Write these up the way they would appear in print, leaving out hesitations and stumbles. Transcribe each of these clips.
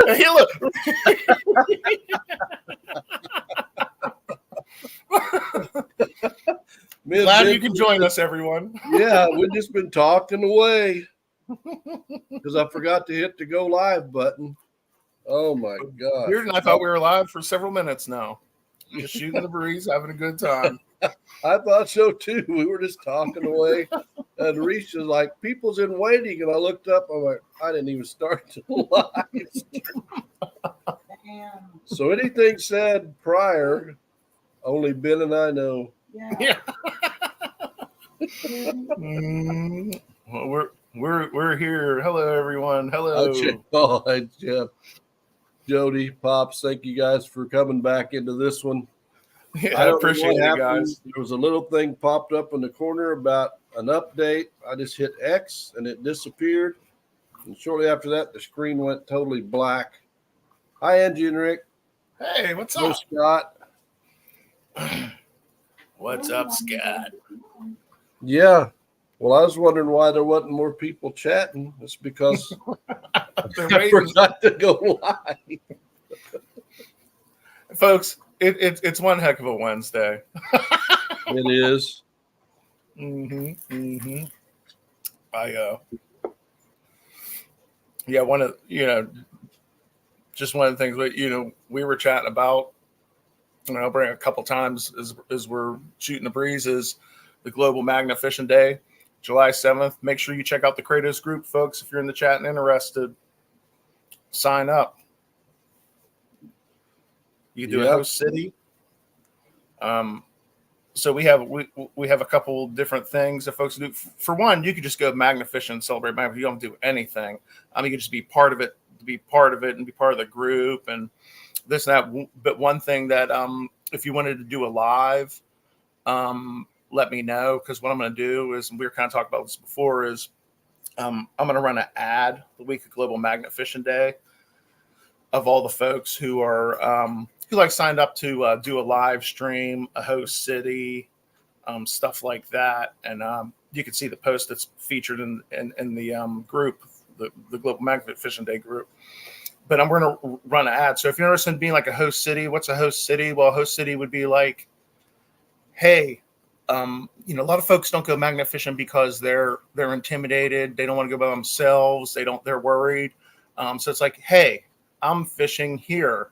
Hey, look. Glad you can join us, everyone. Yeah, we've just been talking away because I forgot to hit the go live button. Oh my gosh. Weird, and I thought we were live for several minutes now. Just shooting the breeze, having a good time. I thought so too. We were just talking away. And Reese was like, people's in waiting. And I looked up, I'm like, I didn't even start the live. So anything said prior, only Ben and I know. Yeah. Well, we're here. Hello, everyone. Hello. Hi, Jeff, Jody, Pops. Thank you guys for coming back into this one. Yeah, I appreciate it, guys. There was a little thing popped up in the corner about an update. I just hit X and it disappeared. And shortly after that, the screen went totally black. Hi, Angie and Rick. Hey, what's Hello, up, Scott? What's up, Scott? Yeah. Well, I was wondering why there wasn't more people chatting. It's because I forgot to go live. Folks, it's one heck of a Wednesday. It is. Just one of the things that, we were chatting about, and I'll bring a couple times as we're shooting the breeze, is the Global Magna Fishing Day, July 7th. Make sure you check out the Kratos group, folks. If you're in the chat and interested, sign up. You can do a host city. So we have a couple different things that folks do. For one, you could just go Magna Fishing and celebrate Magna. You don't do anything. You can just be part of it, and be part of the group and this and that. But one thing that if you wanted to do a live, let me know, because what I'm going to do is, and we were kind of talking about this before, is I'm going to run an ad the week of Global Magna Fishing Day of all the folks who are who signed up to do a live stream, a host city, stuff like that. And you can see the post that's featured in the group, the Global Magna Fishing Day group. But I'm going to run an ad. So if you're interested in being like a host city, what's a host city? Well, a host city would be like, hey, a lot of folks don't go magnet fishing because they're intimidated. They don't want to go by themselves. They're worried. So it's like, hey, I'm fishing here.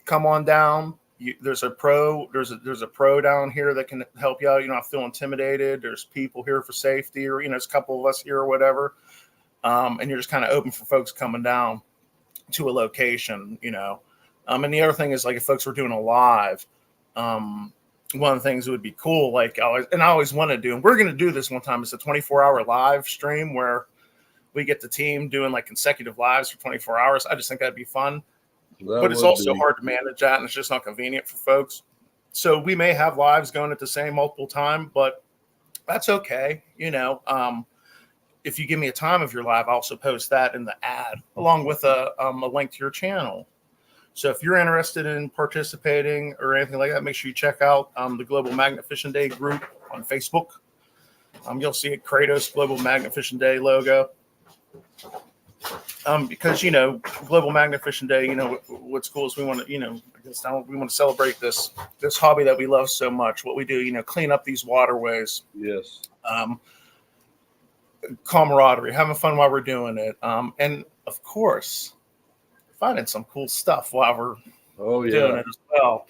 Come on down. There's a pro down here that can help you out. You don't have to feel intimidated. There's people here for safety, or there's a couple of us here or whatever. And you're just kind of open for folks coming down to a location, And the other thing is, like, if folks were doing a live, one of the things that would be cool, I always want to do, and we're going to do this one time. It's a 24-hour live stream where we get the team doing like consecutive lives for 24 hours. I just think that'd be fun. But it's also hard to manage that, and it's just not convenient for folks. So we may have lives going at the same multiple time, but that's okay. If you give me a time of your live, I'll also post that in the ad along with a link to your channel. So if you're interested in participating or anything like that, make sure you check out the Global Magna Fishing Day group on Facebook. You'll see a Kratos Global Magna Fishing Day logo. Because Global Magna Fishing Day, what's cool is we want to, we want to celebrate this hobby that we love so much. What we do, clean up these waterways. Yes. Camaraderie, having fun while we're doing it, and of course, finding some cool stuff while we're doing it as well.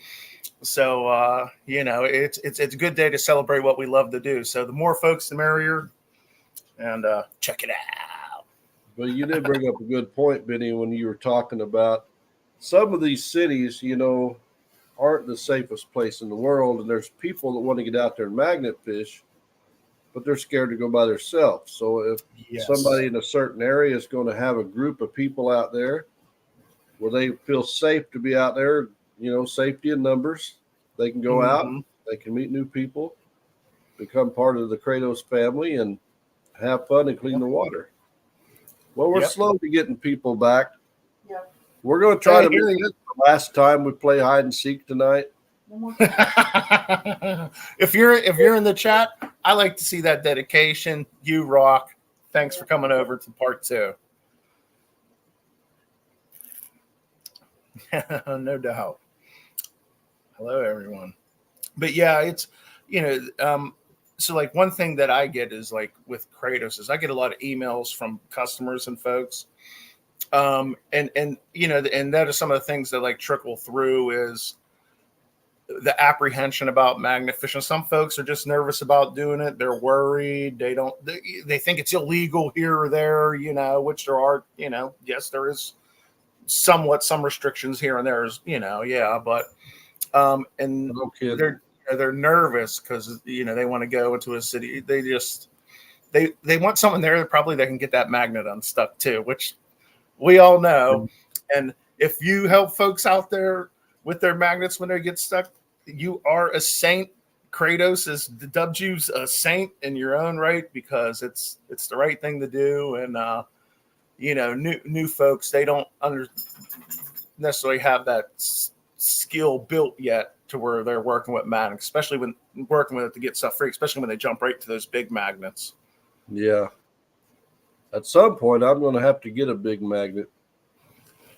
So it's a good day to celebrate what we love to do. So the more folks, the merrier. And check it out. But you did bring up a good point, Benny, when you were talking about some of these cities, aren't the safest place in the world. And there's people that want to get out there and magnet fish, but they're scared to go by themselves. So if somebody in a certain area is going to have a group of people out there where they feel safe to be out there, safety in numbers, they can go out, they can meet new people, become part of the Kratos family, and have fun and clean the water. Well, we're slow to getting people back. Yep. We're going to try to make it the last time we play hide and seek tonight. If you're in the chat, I like to see that dedication. You rock. Thanks for coming over to part 2. No doubt. Hello, everyone. But yeah, it's you know, so like one thing that I get is like with Kratos is I get a lot of emails from customers and folks, and and that is some of the things that like trickle through is the apprehension about magnification. Some folks are just nervous about doing it. They're worried. They think it's illegal here or there, which there are, yes, there is somewhat some restrictions here and there is, yeah, but and No kidding. they're nervous because they want to go into a city. They want someone there that probably they can get that magnet unstuck too, which we all know. And if you help folks out there with their magnets when they get stuck, you are a saint. Kratos is dubbed you a saint in your own right because it's the right thing to do. And new folks, they don't necessarily have that skill built yet to where they're working with magnets, especially when working with it to get stuff free, especially when they jump right to those big magnets. Yeah. At some point, I'm going to have to get a big magnet.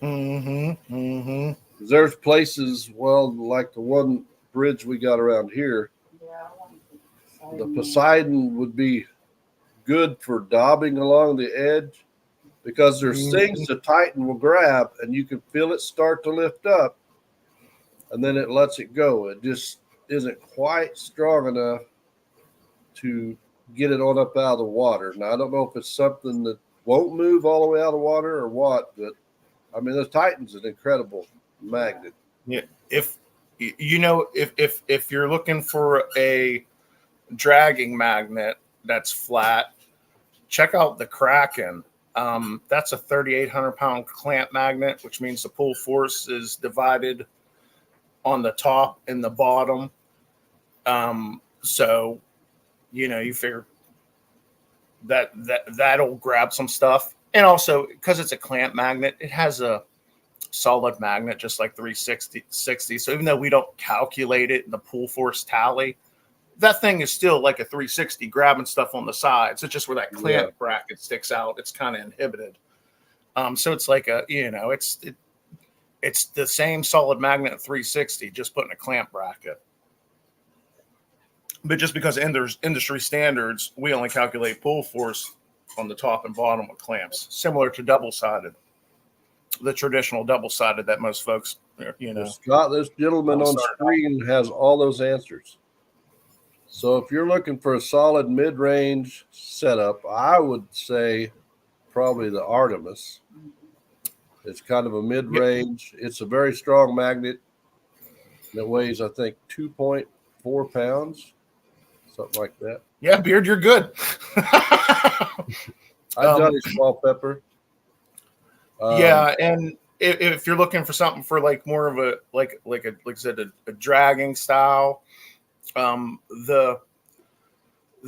Mm-hmm. Mm-hmm. There's places, well, like the one bridge we got around here, the Poseidon would be good for daubing along the edge because there's things the Titan will grab and you can feel it start to lift up and then it lets it go. It just isn't quite strong enough to get it on up out of the water. Now, I don't know if it's something that won't move all the way out of the water or what, but I mean, the Titan's an incredible magnet. Yeah. If you're looking for a dragging magnet that's flat, check out the Kraken. That's a 3,800 pound clamp magnet, which means the pull force is divided on the top and the bottom. So, you figure that'll grab some stuff. And also, because it's a clamp magnet, it has a solid magnet, just like 360. So even though we don't calculate it in the pull force tally, that thing is still like a 360 grabbing stuff on the sides. It's just where that clamp bracket sticks out. It's kind of inhibited. So it's like it's the same solid magnet at 360, just putting a clamp bracket. But just because industry standards, we only calculate pull force on the top and bottom with clamps, similar to double-sided, the traditional double-sided that most folks, Scott, this gentleman on screen has all those answers. So if you're looking for a solid mid-range setup, I would say probably the Artemis. It's kind of a mid-range. It's a very strong magnet that weighs, I think, 2.4 pounds, something like that. Yeah, Beard, you're good. I've done a small pepper. Yeah, and if you're looking for something for like more of a like I said, a dragging style, the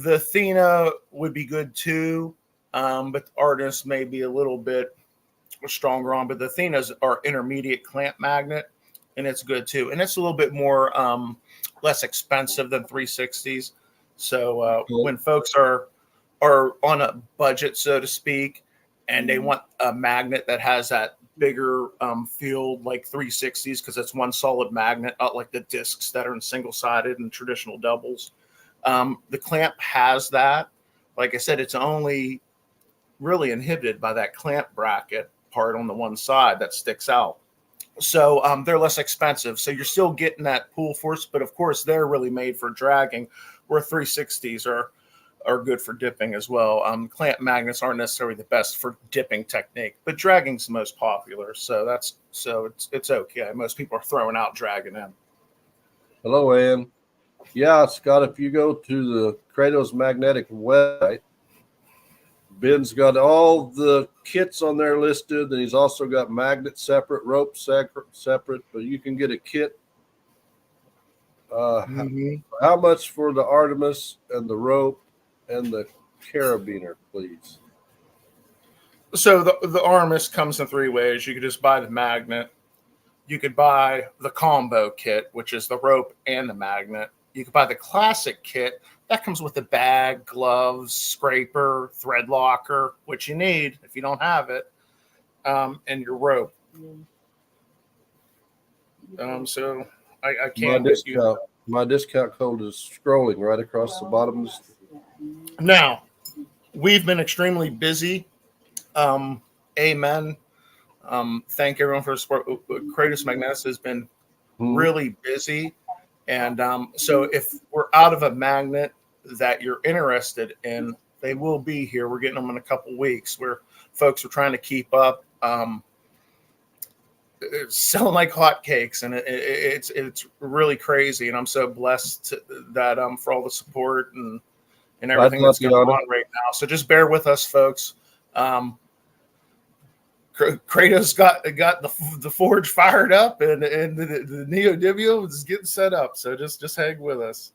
Athena would be good too, but the Artemis may be a little bit stronger on. But the Athenas are intermediate clamp magnet, and it's good too, and it's a little bit more less expensive than 360s. So when folks are on a budget, so to speak, and they want a magnet that has that bigger field like 360s because it's one solid magnet, not like the discs that are in single-sided and traditional doubles. The clamp has that. Like I said, it's only really inhibited by that clamp bracket part on the one side that sticks out. So they're less expensive. So you're still getting that pull force, but of course they're really made for dragging, where 360s are good for dipping as well. Clamp magnets aren't necessarily the best for dipping technique, but dragging's the most popular. So it's okay. Most people are throwing out dragging in. Hello, Ann. Yeah, Scott, if you go to the Kratos Magnetic website, Ben's got all the kits on there listed, and he's also got magnet separate, rope separate, but you can get a kit. How much for the Artemis and the rope and the carabiner, please? So the Artemis comes in three ways. You could just buy the magnet. You could buy the combo kit, which is the rope and the magnet. You could buy the classic kit. That comes with the bag, gloves, scraper, thread locker, which you need if you don't have it, and your rope. So I My can just use discount, my discount code is scrolling right across the bottom. now. We've been extremely busy. Amen. Thank everyone for the support. Kratos Magnetis has been Mhm. really busy. And so if we're out of a magnet that you're interested in, they will be here. We're getting them in a couple weeks where folks are trying to keep up. It's selling like hotcakes, and it's really crazy. And I'm so blessed that for all the support and I'd everything love that's you going on it. on right now. So just bear with us, folks. Kratos got the forge fired up, and the Neo Divio is getting set up. So just hang with us.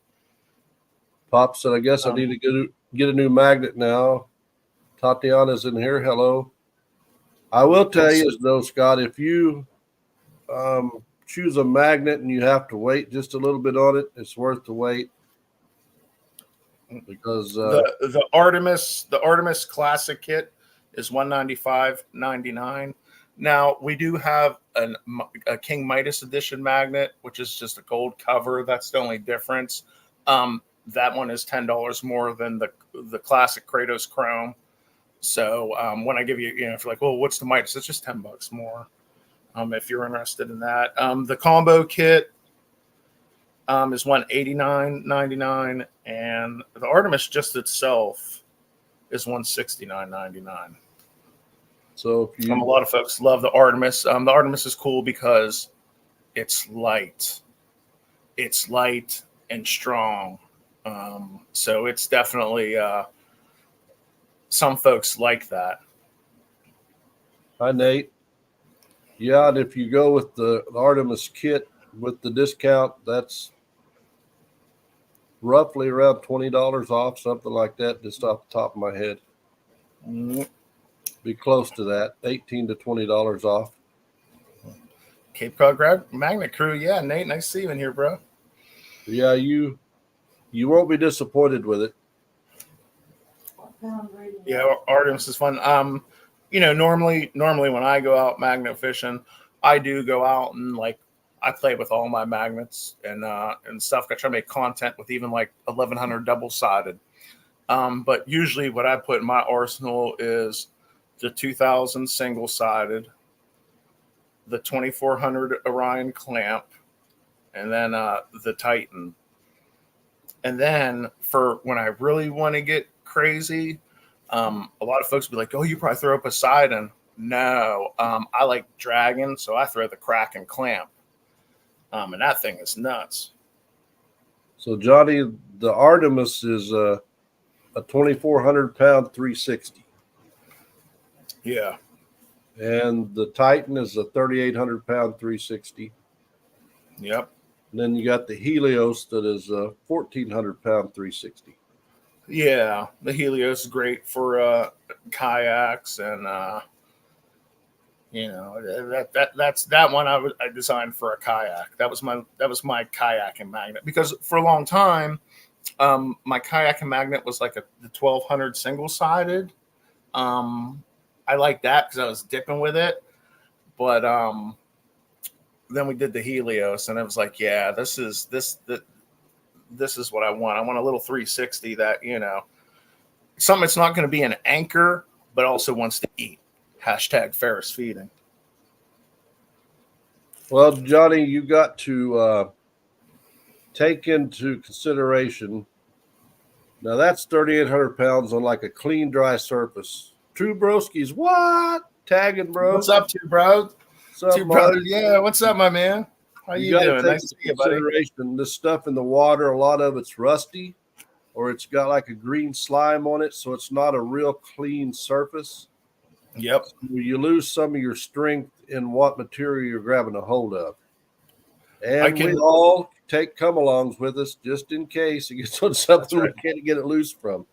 Pop said, I guess I need to get a new magnet now. Tatiana's in here. Hello. I will tell you, though, Scott, if you choose a magnet and you have to wait just a little bit on it, it's worth the wait. Because the Artemis Classic kit is $195.99. Now we do have a King Midas edition magnet, which is just a gold cover. That's the only difference. That one is $10 more than the classic Kratos Chrome. So when I give you, if you're like, well, what's the Midas? It's just $10 more. If you're interested in that, the combo kit is $189.99, and the Artemis just itself is $169.99. So if a lot of folks love the Artemis. The Artemis is cool because it's light and strong. So it's definitely some folks like that. Hi, Nate. Yeah, and if you go with the Artemis kit with the discount, that's roughly around $20 off, something like that, just off the top of my head. Mm-hmm. Be close to that, $18 to $20 off. Cape Cod Grab Magnet Crew, yeah, Nate, nice to see you in here, bro. Yeah, you won't be disappointed with it. Yeah, Artemis is fun. Normally when I go out magnet fishing, I do go out and I play with all my magnets and stuff. I try to make content with even 1100 double sided. But usually what I put in my arsenal is the 2000 single sided, the 2400 Orion clamp, and then the Titan. And then for when I really want to get crazy, a lot of folks will be like, oh, you probably throw a Poseidon. No, I like Dragon, so I throw the Kraken clamp. And that thing is nuts. So, Johnny, the Artemis is a 2,400 pound 360. Yeah. And the Titan is a 3,800 pound 360. Yep. And then you got the Helios that is a 1,400 pound 360. Yeah, the Helios is great for kayaks, and that's that one I designed for a kayak. That was my kayaking magnet, because for a long time, my kayaking magnet was like the 1200 single sided. I liked that because I was dipping with it, but then we did the Helios, and it was like, yeah, this is what I want. I want a little 360 that, something that's not going to be an anchor, but also wants to eat. Hashtag Ferris feeding. Well, Johnny, you got to take into consideration. Now that's 3,800 pounds on like a clean, dry surface. True broskies, what? Tagging, bro. What's up, two bro? What's Two brothers. Yeah, what's up, my man? How you doing? Take nice to see you, buddy. This stuff in the water, a lot of it's rusty, or it's got like a green slime on it, so it's not a real clean surface. Yep. So you lose some of your strength in what material you're grabbing a hold of. And we all take come-alongs with us just in case it gets on something we can't get it loose from.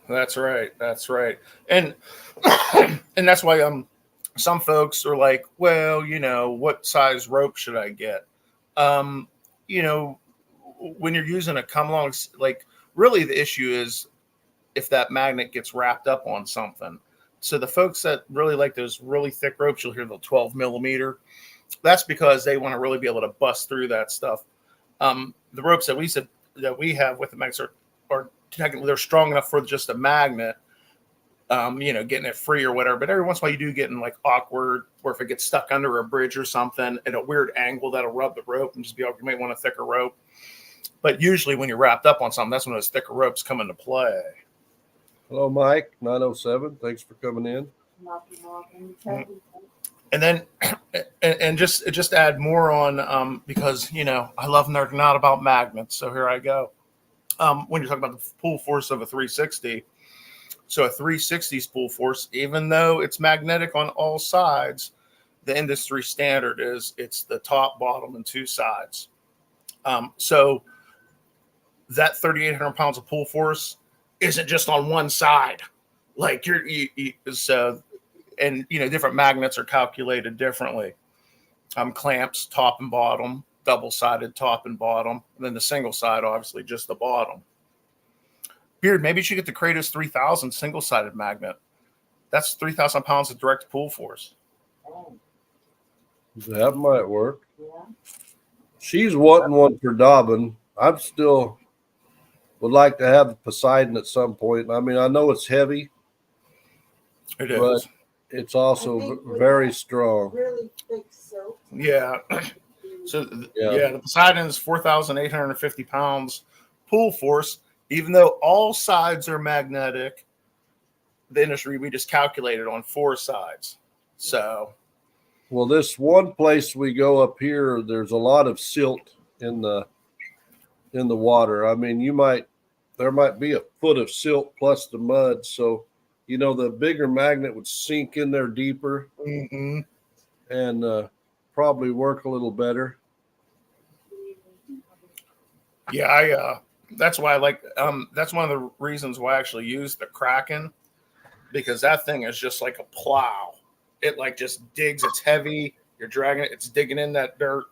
That's right. That's right. And and that's why some folks are like, well, what size rope should I get? When you're using a come along, really the issue is if that magnet gets wrapped up on something. So the folks that really like those really thick ropes, you'll hear the 12 millimeter. That's because they want to really be able to bust through that stuff. The ropes that we have with the magnets are technically they're strong enough for just a magnet, getting it free or whatever. But every once in a while you do get in like awkward, or if it gets stuck under a bridge or something at a weird angle, that'll rub the rope and just be, you might want a thicker rope. But usually when you're wrapped up on something, that's when those thicker ropes come into play. Hello, Mike, 907. Thanks for coming in. And then, and just add more on, because, I love nerding out about magnets. So here I go. When you're talking about the pull force of a 360, so a 360's pull force, even though it's magnetic on all sides, the industry standard is it's the top, bottom, and two sides. So that 3,800 pounds of pull force isn't just on one side. Like different magnets are calculated differently. Clamps, top and bottom, double-sided top and bottom, and then the single side, obviously, just the bottom. Beard, maybe you should get the Kratos 3000 single-sided magnet. That's 3,000 pounds of direct pull force. That might work. Yeah. She's wanting one for Dobbin. I'm still would like to have the Poseidon at some point. I mean, I know it's heavy. It is. But it's also very strong. Really thick silk. Yeah. So, the Poseidon is 4,850 pounds pull force. Even though all sides are magnetic, the industry, we just calculated on four sides. So, well, this one place we go up here, there's a lot of silt in the water. I mean, there might be a foot of silt plus the mud. So, the bigger magnet would sink in there deeper and probably work a little better. Yeah, that's why I like. That's one of the reasons why I actually use the Kraken, because that thing is just like a plow. It like just digs. It's heavy. You're dragging it. It's digging in that dirt.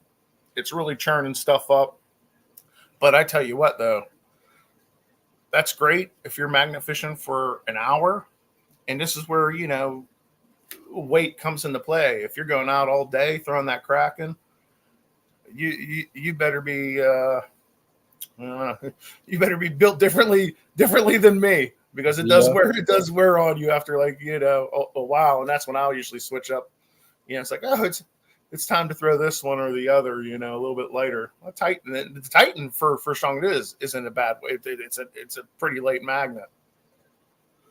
It's really churning stuff up. But I tell you what, though, that's great if you're magnet fishing for an hour. And this is where, weight comes into play. If you're going out all day throwing that Kraken, you better be you better be built differently than me, because it does wear on you after a while. And that's when I'll usually switch up. It's like, it's time to throw this one or the other, a little bit later. The Titan for strong it isn't a bad way. It's a pretty late magnet.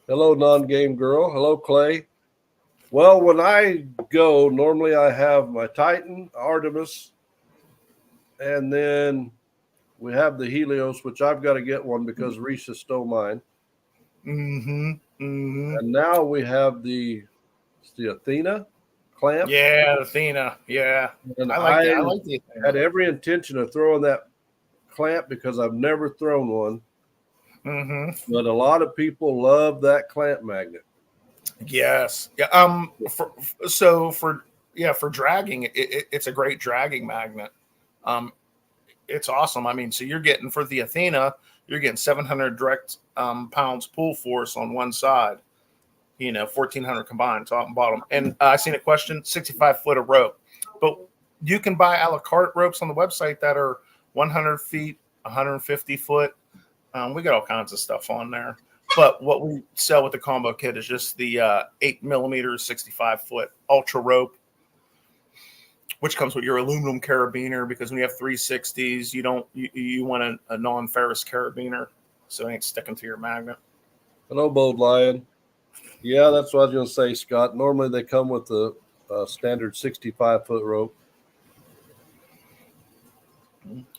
Hello, non-game girl. Hello, Clay. Well, when I go, normally I have my Titan, Artemis, and then we have the Helios, which I've got to get one because Risha stole mine. And now we have the Athena clamp. Yeah, Athena. Yeah. And I like the Athena. Had every intention of throwing that clamp because I've never thrown one. But a lot of people love that clamp magnet. Yes. Yeah. For dragging, it's a great dragging magnet. It's awesome. I mean, so you're getting, for the Athena, you're getting 700 direct pounds pull force on one side. 1,400 combined, top and bottom. And I seen a question: 65 foot of rope, but you can buy a la carte ropes on the website that are 100 feet, 150 foot. We got all kinds of stuff on there, but what we sell with the combo kit is just the 8mm 65 foot ultra rope, which comes with your aluminum carabiner, because when you have 360s, you want a non-ferrous carabiner, so it ain't sticking to your magnet. Hello, Bold Lion. Yeah, that's what I was going to say, Scott. Normally they come with the standard 65-foot rope.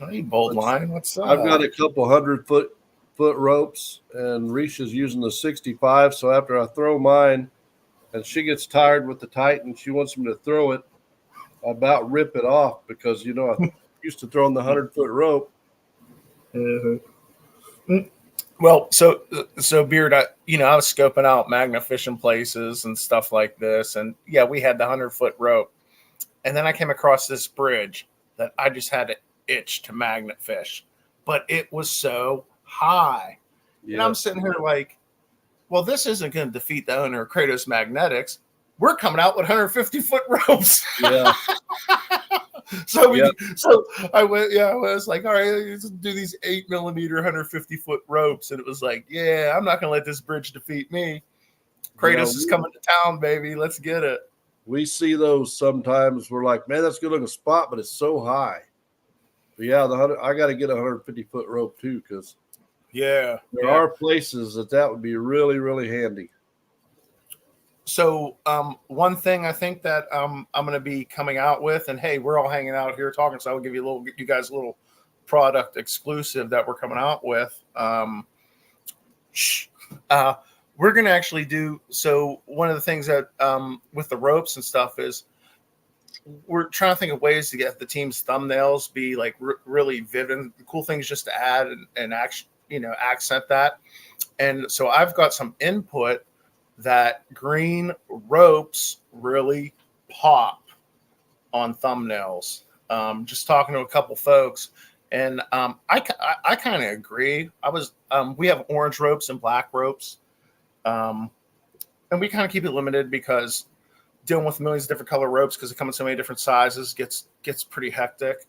Hey, Bold Lion, what's up? I've got a couple 100-foot ropes, and Risha's using the 65. So after I throw mine, and she gets tired with the Titan, she wants me to throw it. I about rip it off because I used to throwing the 100-foot rope. Well, so Beard, I was scoping out magnet fishing places and stuff like this, and yeah, we had the 100-foot rope, and then I came across this bridge that I just had an itch to magnet fish, but it was so high, and I'm sitting here like, well, this isn't going to defeat the owner of Kratos Magnetics. We're coming out with 150-foot ropes. Yeah. Yeah. So I went, I was like, all right, let's do these 8mm 150-foot ropes, and it was like, yeah, I'm not gonna let this bridge defeat me. Yeah, Kratos is coming to town, baby. Let's get it. we see those sometimes. We're like, man, that's a good looking spot, but it's so high. But yeah, I got to get a 150-foot rope too, because Yeah, there yeah. are places that would be really, really handy. So one thing I think that I'm going to be coming out with, and hey, we're all hanging out here talking, so I'll give you guys a little product exclusive that we're coming out with. Uh, we're going to actually do so. One of the things that with the ropes and stuff is we're trying to think of ways to get the team's thumbnails be like really vivid, cool things just to add and accent that. And so I've got some input that green ropes really pop on thumbnails. Just talking to a couple folks, and I kind of agree. We have orange ropes and black ropes, and we kind of keep it limited because dealing with millions of different color ropes because they come in so many different sizes gets pretty hectic.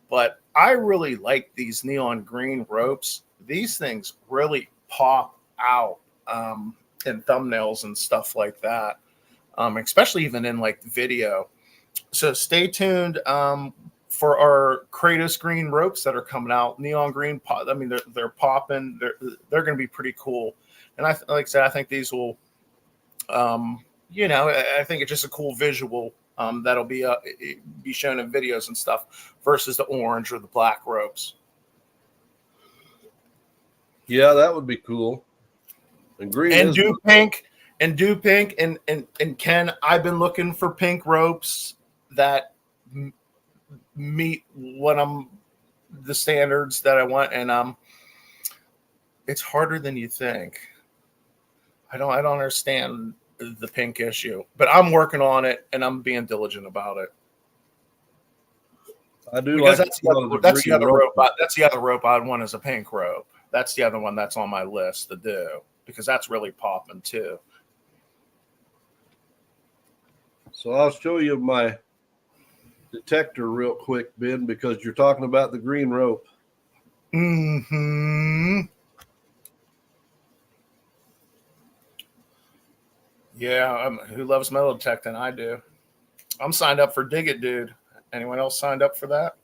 But I really like these neon green ropes. These things really pop out in thumbnails and stuff like that, especially even in like video. So stay tuned for our Kratos green ropes that are coming out. Neon green, I mean they're popping. They're going to be pretty cool. And like I said, I think these will, I think it's just a cool visual that'll be shown in videos and stuff versus the orange or the black ropes. Yeah, that would be cool. And green and is do pink and Ken, I've been looking for pink ropes that meet the standards that I want, and it's harder than you think. I don't understand the pink issue, but I'm working on it and I'm being diligent about it. I do Because like that's the other rope. That's the other rope I'd want is a pink rope. That's the other one that's on my list to do because that's really popping too. So I'll show you my detector real quick, Ben, because you're talking about the green rope. Hmm. Yeah, who loves metal detecting? I do. I'm signed up for Dig It Dude. Anyone else signed up for that?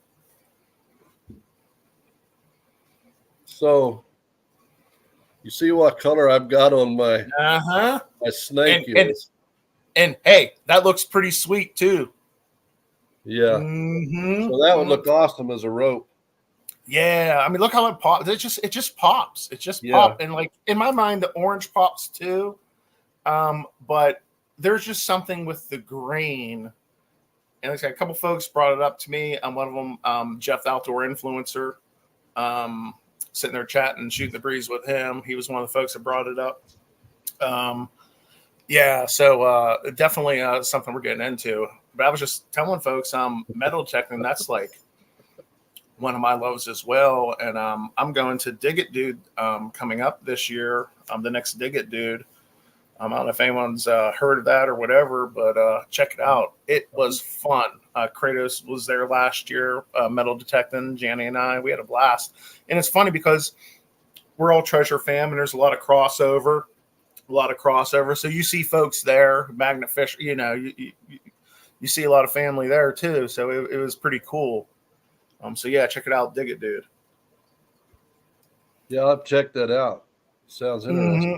So you see what color I've got on my my snake and hey, that looks pretty sweet too. Yeah. Mm-hmm. So that would look awesome as a rope. Yeah, I mean, look how it pops. It just pops. It just pops, and like in my mind, the orange pops too. But there's just something with the green. And like a couple folks brought it up to me. One of them, Jeff, the outdoor influencer, sitting there chatting, shooting the breeze with him. He was one of the folks that brought it up. So definitely something we're getting into. But I was just telling folks, metal detecting, that's like one of my loves as well. And I'm going to Dig It Dude coming up this year. I'm the next Dig It Dude. I don't know if anyone's heard of that or whatever, but check it out. It was fun. Kratos was there last year, metal detecting. Janny and I, we had a blast. And it's funny because we're all Treasure fam, and there's a lot of crossover. So you see folks there, Magnifish, you see a lot of family there too. So it was pretty cool. So yeah, check it out. Dig It Dude. Yeah, I'll check that out. Sounds interesting. Mm-hmm.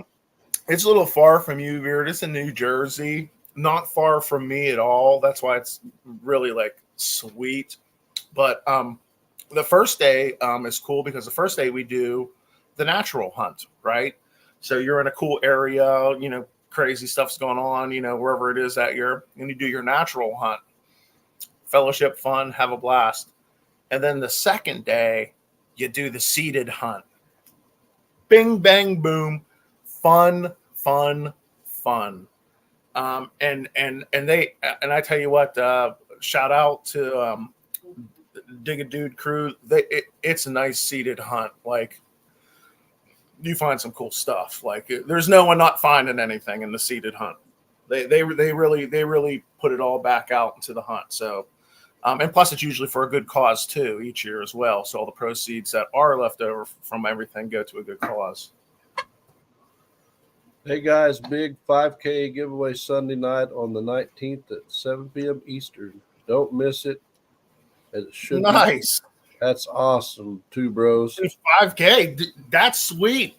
It's a little far from you, Beard. It's in New Jersey. Not far from me at all. That's why it's really like sweet. But the first day is cool because the first day we do the natural hunt, right? So you're in a cool area, crazy stuff's going on, wherever it is that you're, and you do your natural hunt. Fellowship, fun, have a blast. And then the second day, you do the seated hunt. Bing, bang, boom. Fun. And I tell you what, shout out to Dig a Dude crew. It's a nice seated hunt. Like you find some cool stuff. Like there's no one not finding anything in the seated hunt. They really put it all back out into the hunt. So And plus, it's usually for a good cause too each year as well. So all the proceeds that are left over from everything go to a good cause. Hey guys, big 5K giveaway Sunday night on the 19th at 7 p.m. Eastern. Don't miss it. It should Nice. That's awesome, Two Bros. 5K. That's sweet.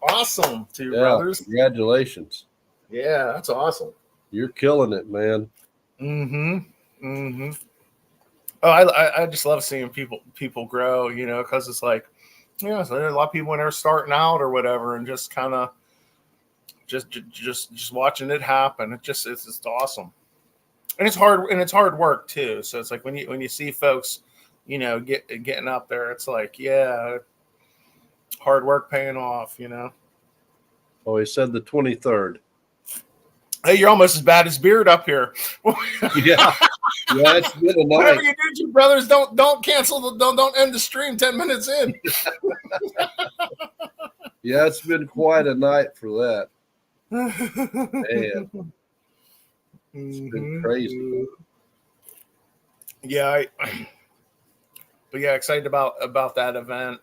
Awesome, Two Brothers. Congratulations. Yeah, that's awesome. You're killing it, man. Oh, I just love seeing people grow, because it's like, so there's a lot of people when they're starting out or whatever, and just kind of just watching it happen. It's just awesome, and it's hard work too. So it's like when you see folks, getting up there, it's like, yeah, hard work paying off. Oh, he said the 23rd. Hey, you're almost as bad as Beard up here. Yeah, it's been a night. Whatever you do, Two Brothers, don't cancel don't end the stream 10 minutes in. Yeah, it's been quite a night for that. Man, it's been crazy. Yeah, but yeah, excited about that event.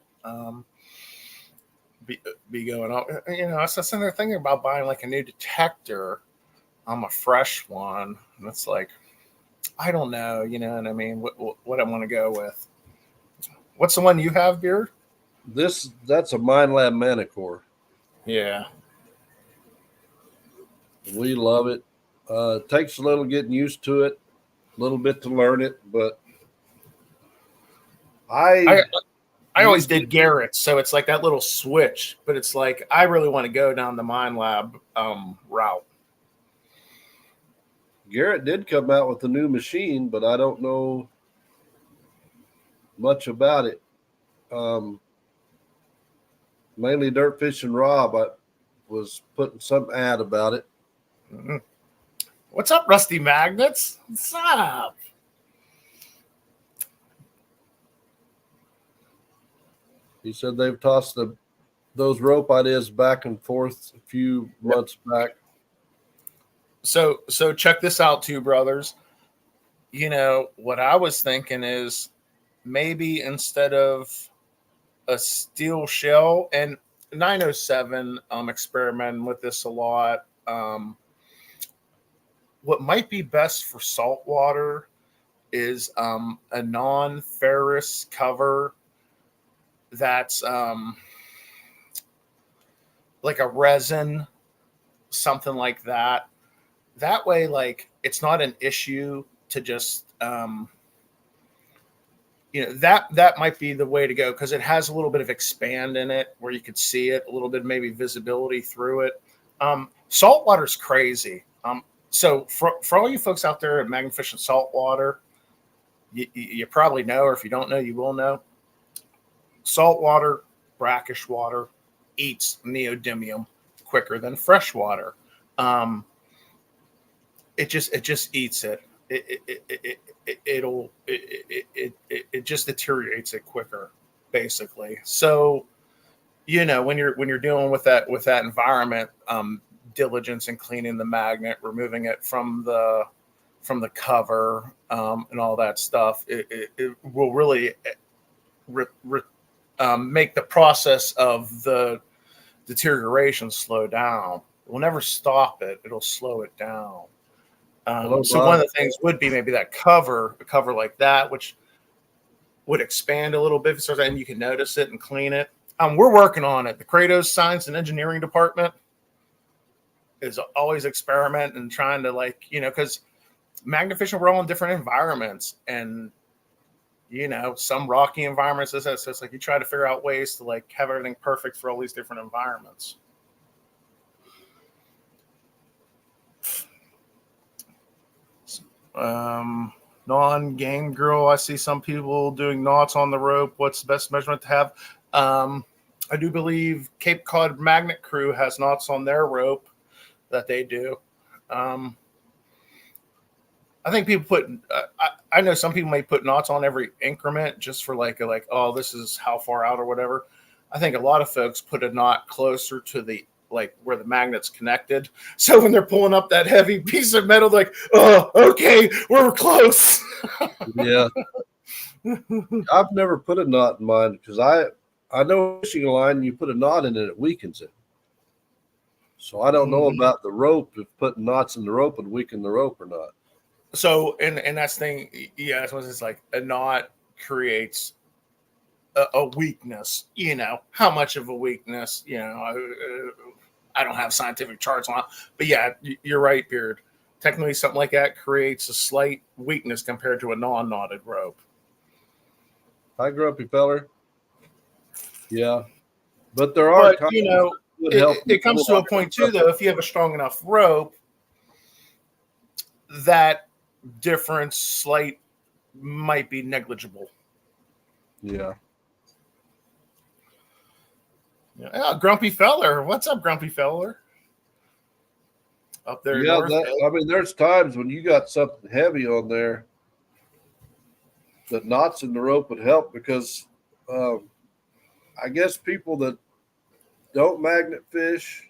Be going on. I was sitting there thinking about buying like a new detector. A fresh one. And it's like, I don't know, what I mean? What I want to go with. What's the one you have, Beard? That's a Minelab Manicore. Yeah. We love it. It takes a little getting used to it, a little bit to learn it, but I always did Garrett, so it's like that little switch, but it's like I really want to go down the Minelab route. Garrett did come out with a new machine, but I don't know much about it. Mainly Dirtfish and Rob. I was putting some ad about it. Mm-hmm. What's up, Rusty Magnets? What's up? He said they've tossed those rope ideas back and forth a few months back. So check this out, Two Brothers. What I was thinking is maybe instead of a steel shell, and 907 experimenting with this a lot. What might be best for saltwater is a non-ferrous cover that's like a resin, something like that. That way, like, it's not an issue to just that might be the way to go, because it has a little bit of expand in it where you could see it, a little bit maybe visibility through it. Saltwater's crazy. So for all you folks out there at Magnificent Saltwater, you probably know, or if you don't know, you will know. Saltwater, brackish water eats neodymium quicker than fresh water. It just eats it. It just deteriorates it quicker, basically. So, when you're dealing with that environment, diligence in cleaning the magnet, removing it from the cover, and all that stuff, it will really make the process of the deterioration slow down. It will never stop it. It'll slow it down. So one of the things would be maybe a cover like that, which would expand a little bit, and you can notice it and clean it. We're working on it. The Kratos Science and Engineering Department is always experimenting and trying to, because Magnificent, we're all in different environments, and some rocky environments. So it's like you try to figure out ways to have everything perfect for all these different environments. Non-game girl, I see some people doing knots on the rope. What's the best measurement to have? I do believe Cape Cod Magnet Crew has knots on their rope that they do. I think people put. I know some people may put knots on every increment just for oh, this is how far out or whatever. I think a lot of folks put a knot closer to the like where the magnet's connected. So when they're pulling up that heavy piece of metal, like, oh, okay, we're close. Yeah. I've never put a knot in mine because I know fishing line, you put a knot in it, it weakens it. So I don't know about the rope, if putting knots in the rope would weaken the rope or not. So, and that's the thing, yeah, that's what it's like. A knot creates a weakness. How much of a weakness? I don't have scientific charts on it, but yeah, you're right, Beard. Technically, something like that creates a slight weakness compared to a non-knotted rope. Hi, grumpy feller. Yeah, but there are times it comes to a point too, though. If you have a strong enough rope, that difference slight might be negligible. Yeah. Yeah, grumpy feller. What's up, grumpy feller? Up there. Yeah, there's times when you got something heavy on there that knots in the rope would help because I guess people that don't magnet fish,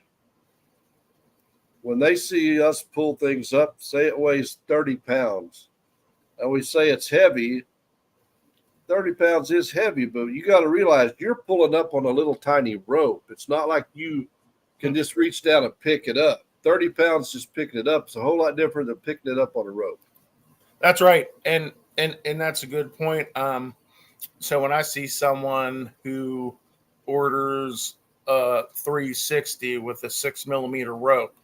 when they see us pull things up, say it weighs 30 pounds, and we say it's heavy, 30 pounds is heavy, but you got to realize you're pulling up on a little tiny rope. It's not like you can just reach down and pick it up. 30 pounds just picking it up is a whole lot different than picking it up on a rope. That's right. And that's a good point. So when I see someone who orders a 360 with a 6mm rope,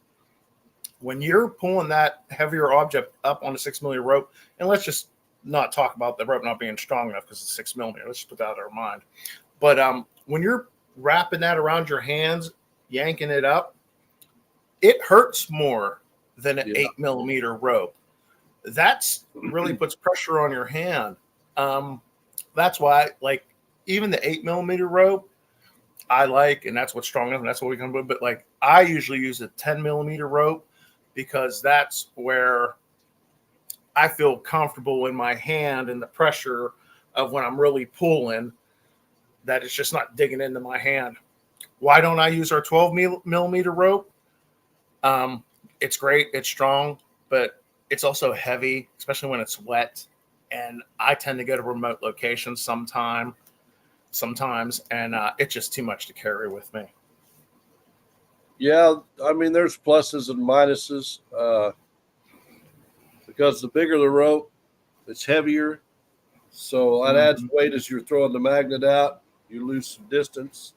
when you're pulling that heavier object up on a 6mm rope, and let's just not talk about the rope not being strong enough because it's 6mm. Let's just put that out of our mind. But when you're wrapping that around your hands, yanking it up, it hurts more than an 8mm rope. That's really puts pressure on your hand. That's why, like, even the 8mm rope, I like, and that's what's strong enough, and that's what we can do. But like, I usually use a 10mm rope because that's where I feel comfortable in my hand and the pressure of when I'm really pulling, that it's just not digging into my hand. Why don't I use our 12mm rope? It's great, it's strong, but it's also heavy, especially when it's wet. And I tend to go to remote locations sometimes, and it's just too much to carry with me. Yeah, there's pluses and minuses because the bigger the rope, it's heavier. So that adds weight as you're throwing the magnet out. You lose some distance.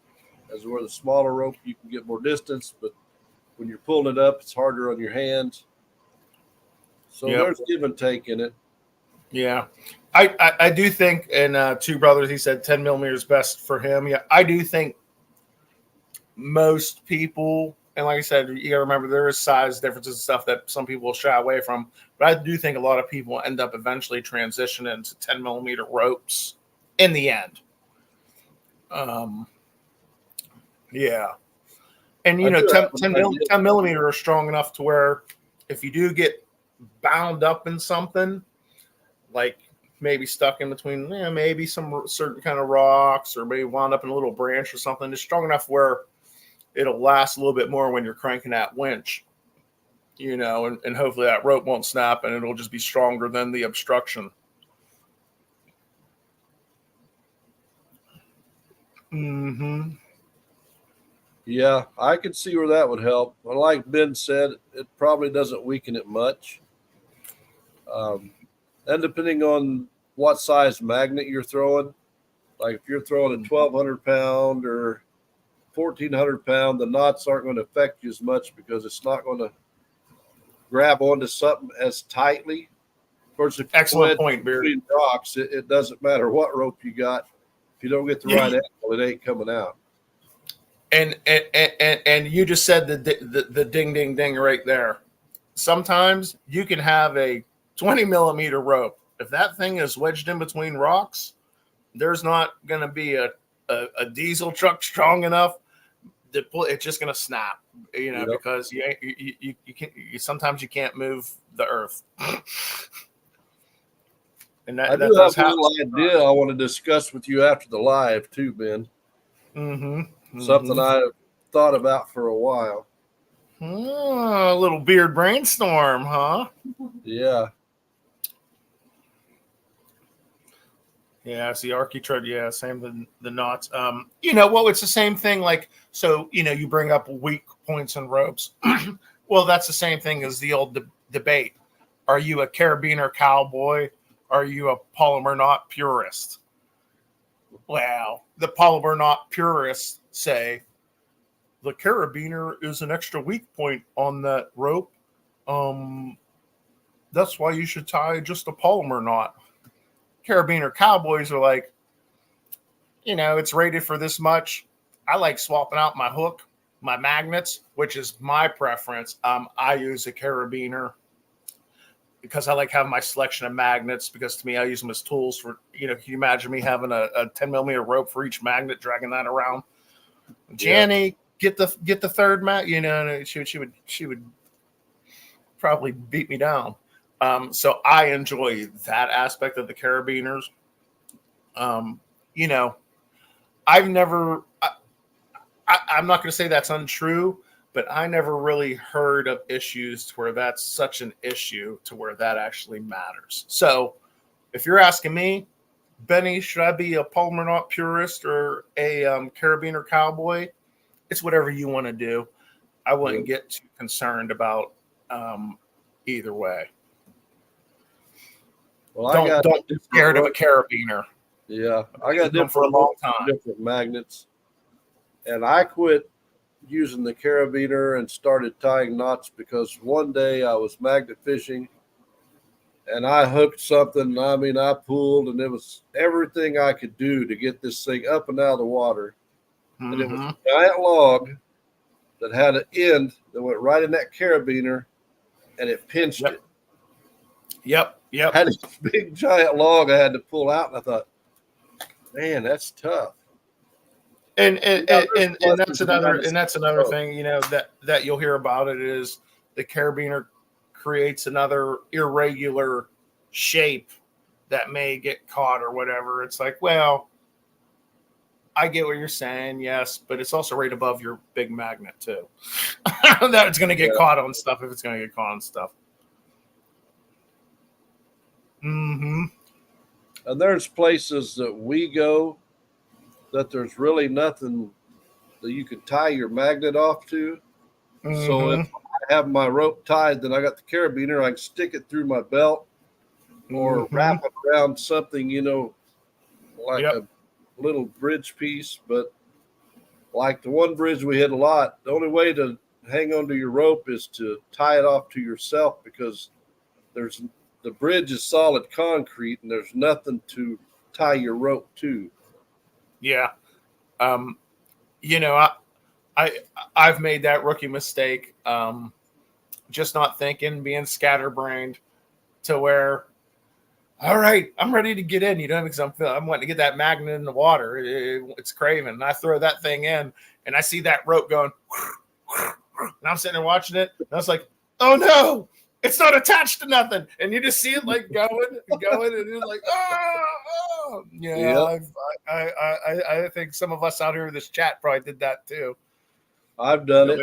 As where the smaller rope, you can get more distance, but when you're pulling it up, it's harder on your hands. So there's give and take in it. Yeah. I do think, and Two Brothers, he said 10mm is best for him. Yeah, I do think most people, and like I said, you got to remember there is size differences and stuff that some people will shy away from. But I do think a lot of people end up eventually transitioning to 10mm ropes in the end. Yeah. And, 10mm are strong enough to where if you do get bound up in something, like maybe stuck in between, maybe some certain kind of rocks, or maybe wound up in a little branch or something, it's strong enough where it'll last a little bit more when you're cranking that winch, and hopefully that rope won't snap and it'll just be stronger than the obstruction. Yeah, I could see where that would help. But like Ben said, it probably doesn't weaken it much. And depending on what size magnet you're throwing, like if you're throwing a 1,200 pound or 1,400 pound, the knots aren't going to affect you as much because it's not going to grab onto something as tightly. Of course, if excellent point, Beard. Between rocks, it doesn't matter what rope you got. If you don't get the right angle, it ain't coming out. And you just said the ding ding ding right there. Sometimes you can have a 20mm rope. If that thing is wedged in between rocks, there's not going to be a diesel truck strong enough to pull. It's just going to snap, because you sometimes you can't move the earth. And I do have a little idea I want to discuss with you after the live too, Ben. Something I thought about for a while. Oh, a little beard brainstorm, huh? Yeah. Yeah, see ArchiTrade, yeah, same the knots. You know, well, it's the same thing. Like, so you know, you bring up weak points and ropes. Well, that's the same thing as the old debate. Are you a carabiner cowboy? Are you a polymer knot purist? Well, the polymer knot purists say the carabiner is an extra weak point on that rope. That's why you should tie just a polymer knot. Carabiner cowboys are like, you know, it's rated for this much. I like swapping out my hook, my magnets, which is my preference. I use a carabiner because I like having my selection of magnets, because to me, I use them as tools for, you know, can you imagine me having a 10 millimeter rope for each magnet, dragging that around? Janny, get the third mat, you know, and she would probably beat me down. So I enjoy that aspect of the carabiners. You know, I've never, I'm not going to say that's untrue, but I never really heard of issues to where that's such an issue to where that actually matters. So if you're asking me, Benny, should I be a polymer knot purist or a carabiner cowboy? It's whatever you want to do. I wouldn't get too concerned about either way. Well, don't be scared of a carabiner. Yeah, I got different for a long time. Different magnets, and I quit using the carabiner and started tying knots because one day I was magnet fishing and I hooked something. I mean, I pulled, and it was everything I could do to get this thing up and out of the water. And it was a giant log that had an end that went right in that carabiner, and it pinched it. Yep. I had this big giant log I had to pull out, and I thought, man, that's tough. And that's another thing, you know, that you'll hear about it is the carabiner creates another irregular shape that may get caught or whatever. It's like, well, I get what you're saying, yes, but it's also right above your big magnet too. That it's going to get caught on stuff if it's going to get caught on stuff. Mm-hmm. And there's places that we go that there's really nothing that you can tie your magnet off to. Mm-hmm. So if I have my rope tied, then I got the carabiner, I can stick it through my belt or wrap it around something, you know, like a little bridge piece. But like the one bridge we hit a lot, the only way to hang onto your rope is to tie it off to yourself, because the bridge is solid concrete and there's nothing to tie your rope to. Yeah. You know, I've made that rookie mistake. Just not thinking, being scatterbrained to where, all right, I'm ready to get in. You know, because I'm wanting to get that magnet in the water. It's craving. And I throw that thing in and I see that rope going, and I'm sitting there watching it. And I was like, oh no, it's not attached to nothing. And you just see it like going, and you're like, oh. Yeah. I think some of us out here in this chat probably did that too. I've done it.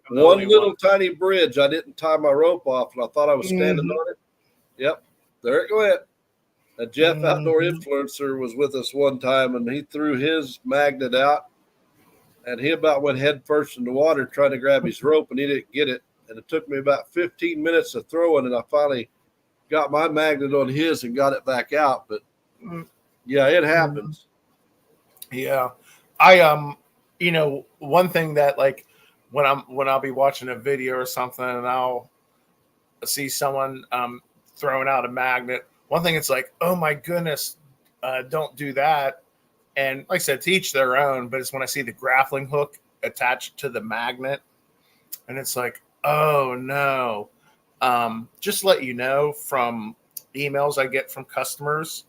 One little tiny bridge, I didn't tie my rope off, and I thought I was standing on it. Yep, there it went. A Jeff Outdoor Influencer was with us one time, and he threw his magnet out, and he about went head first in the water trying to grab his rope, and he didn't get it. And it took me about 15 minutes of throwing, and I finally got my magnet on his and got it back out. But yeah, it happens. Yeah, I you know, one thing that, like, when I'll be watching a video or something and I'll see someone throwing out a magnet, one thing it's like, oh my goodness, don't do that. And like I said, to each their own, but it's when I see the grappling hook attached to the magnet, and it's like, oh no. Just to let you know, from emails I get from customers,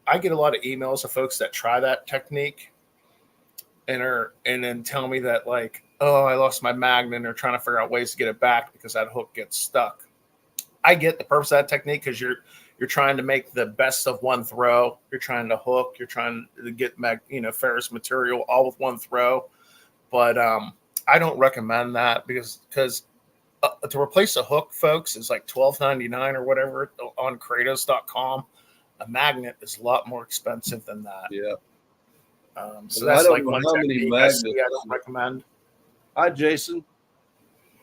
I get a lot of emails of folks that try that technique and then tell me that, like, oh, I lost my magnet, and they're trying to figure out ways to get it back because that hook gets stuck. I get the purpose of that technique, because you're trying to make the best of one throw. You're trying to hook. You're trying to get ferrous material all with one throw. but I don't recommend that because to replace a hook, folks, is like $12.99 or whatever on Kratos.com. A magnet is a lot more expensive than that. Yeah. So I that's don't like know one how many technique magnets. I don't recommend. Hi, Jason.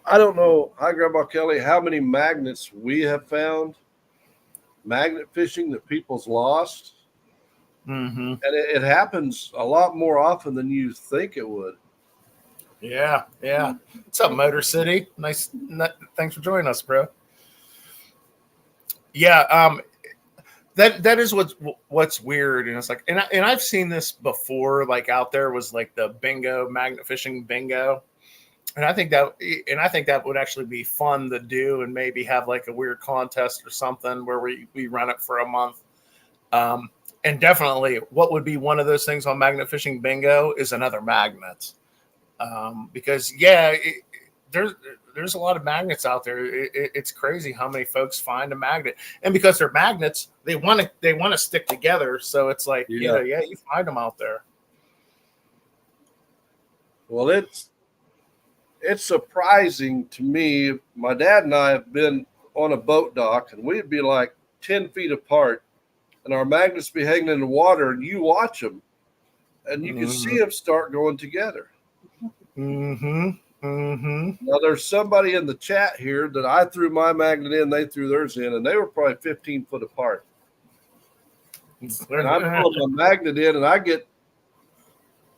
I don't know. Hi, Grandma Kelly. How many magnets we have found magnet fishing that people's lost? Mm-hmm. And it happens a lot more often than you think it would. Yeah, yeah. What's up, Motor City? Nice. Thanks for joining us, bro. Yeah, that is what's weird, and it's like, and I've seen this before. Like out there was like the bingo, magnet fishing bingo, and I think that would actually be fun to do, and maybe have like a weird contest or something where we run it for a month. And definitely, what would be one of those things on magnet fishing bingo is another magnet. Because there's a lot of magnets out there. It's crazy how many folks find a magnet, and because they're magnets, they want to stick together. So it's like, Yeah. You find them out there. Well, it's surprising to me. My dad and I have been on a boat dock, and we'd be like 10 feet apart, and our magnets be hanging in the water, and you watch them, and you can see them start going together. Mm-hmm. Mm-hmm. Now, there's somebody in the chat here that I threw my magnet in, they threw theirs in, and they were probably 15 foot apart. And I'm pulling my magnet in, and I get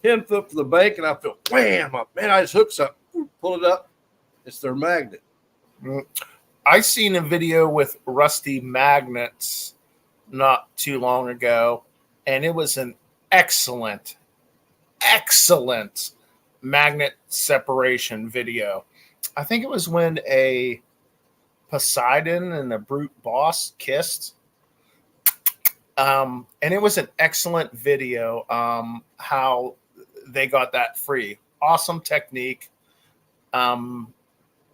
10 foot from the bank, and I feel, wham, man, I just hooked something, pull it up. It's their magnet. I seen a video with rusty magnets not too long ago, and it was an excellent magnet separation video. I think it was when a Poseidon and a Brute Boss kissed. And it was an excellent video. How they got that free. Awesome technique.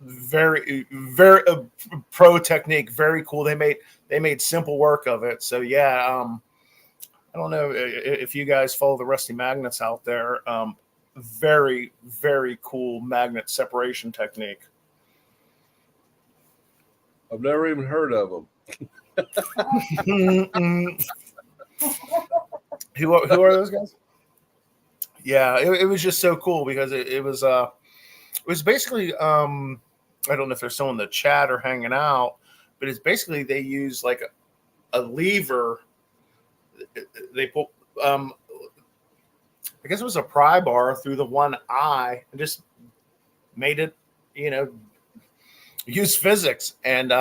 Very pro technique. Very cool. They made simple work of it. So yeah. I don't know if you guys follow the Rusty Magnets out there. Very, very cool magnet separation technique. I've never even heard of them. Who are those guys? Yeah, it was just so cool because it was basically I don't know if there's someone in the chat or hanging out, but it's basically they use like a lever. They put I guess it was a pry bar through the one eye and just made it, use physics. And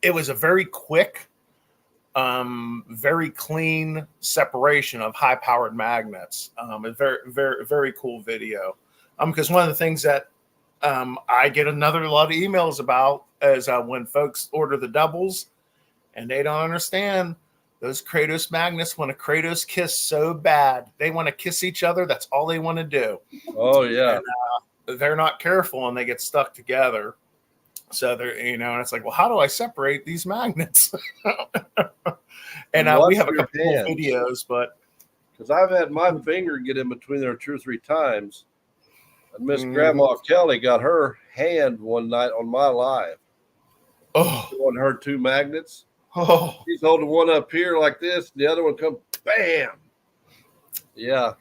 it was a very quick, very clean separation of high-powered magnets. A very, very, very cool video. Because one of the things that I get a lot of emails about is when folks order the doubles and they don't understand. Those Kratos magnets want a Kratos kiss so bad. They want to kiss each other. That's all they want to do. Oh, yeah. And, they're not careful and they get stuck together. So they're, and it's like, well, how do I separate these magnets? And we have a couple of videos, but. Because I've had my finger get in between there 2 or 3 times. And Miss Grandma Kelly got her hand one night on my live. Oh. On her 2 magnets. Oh, he's holding one up here like this, and the other one comes, bam. Yeah.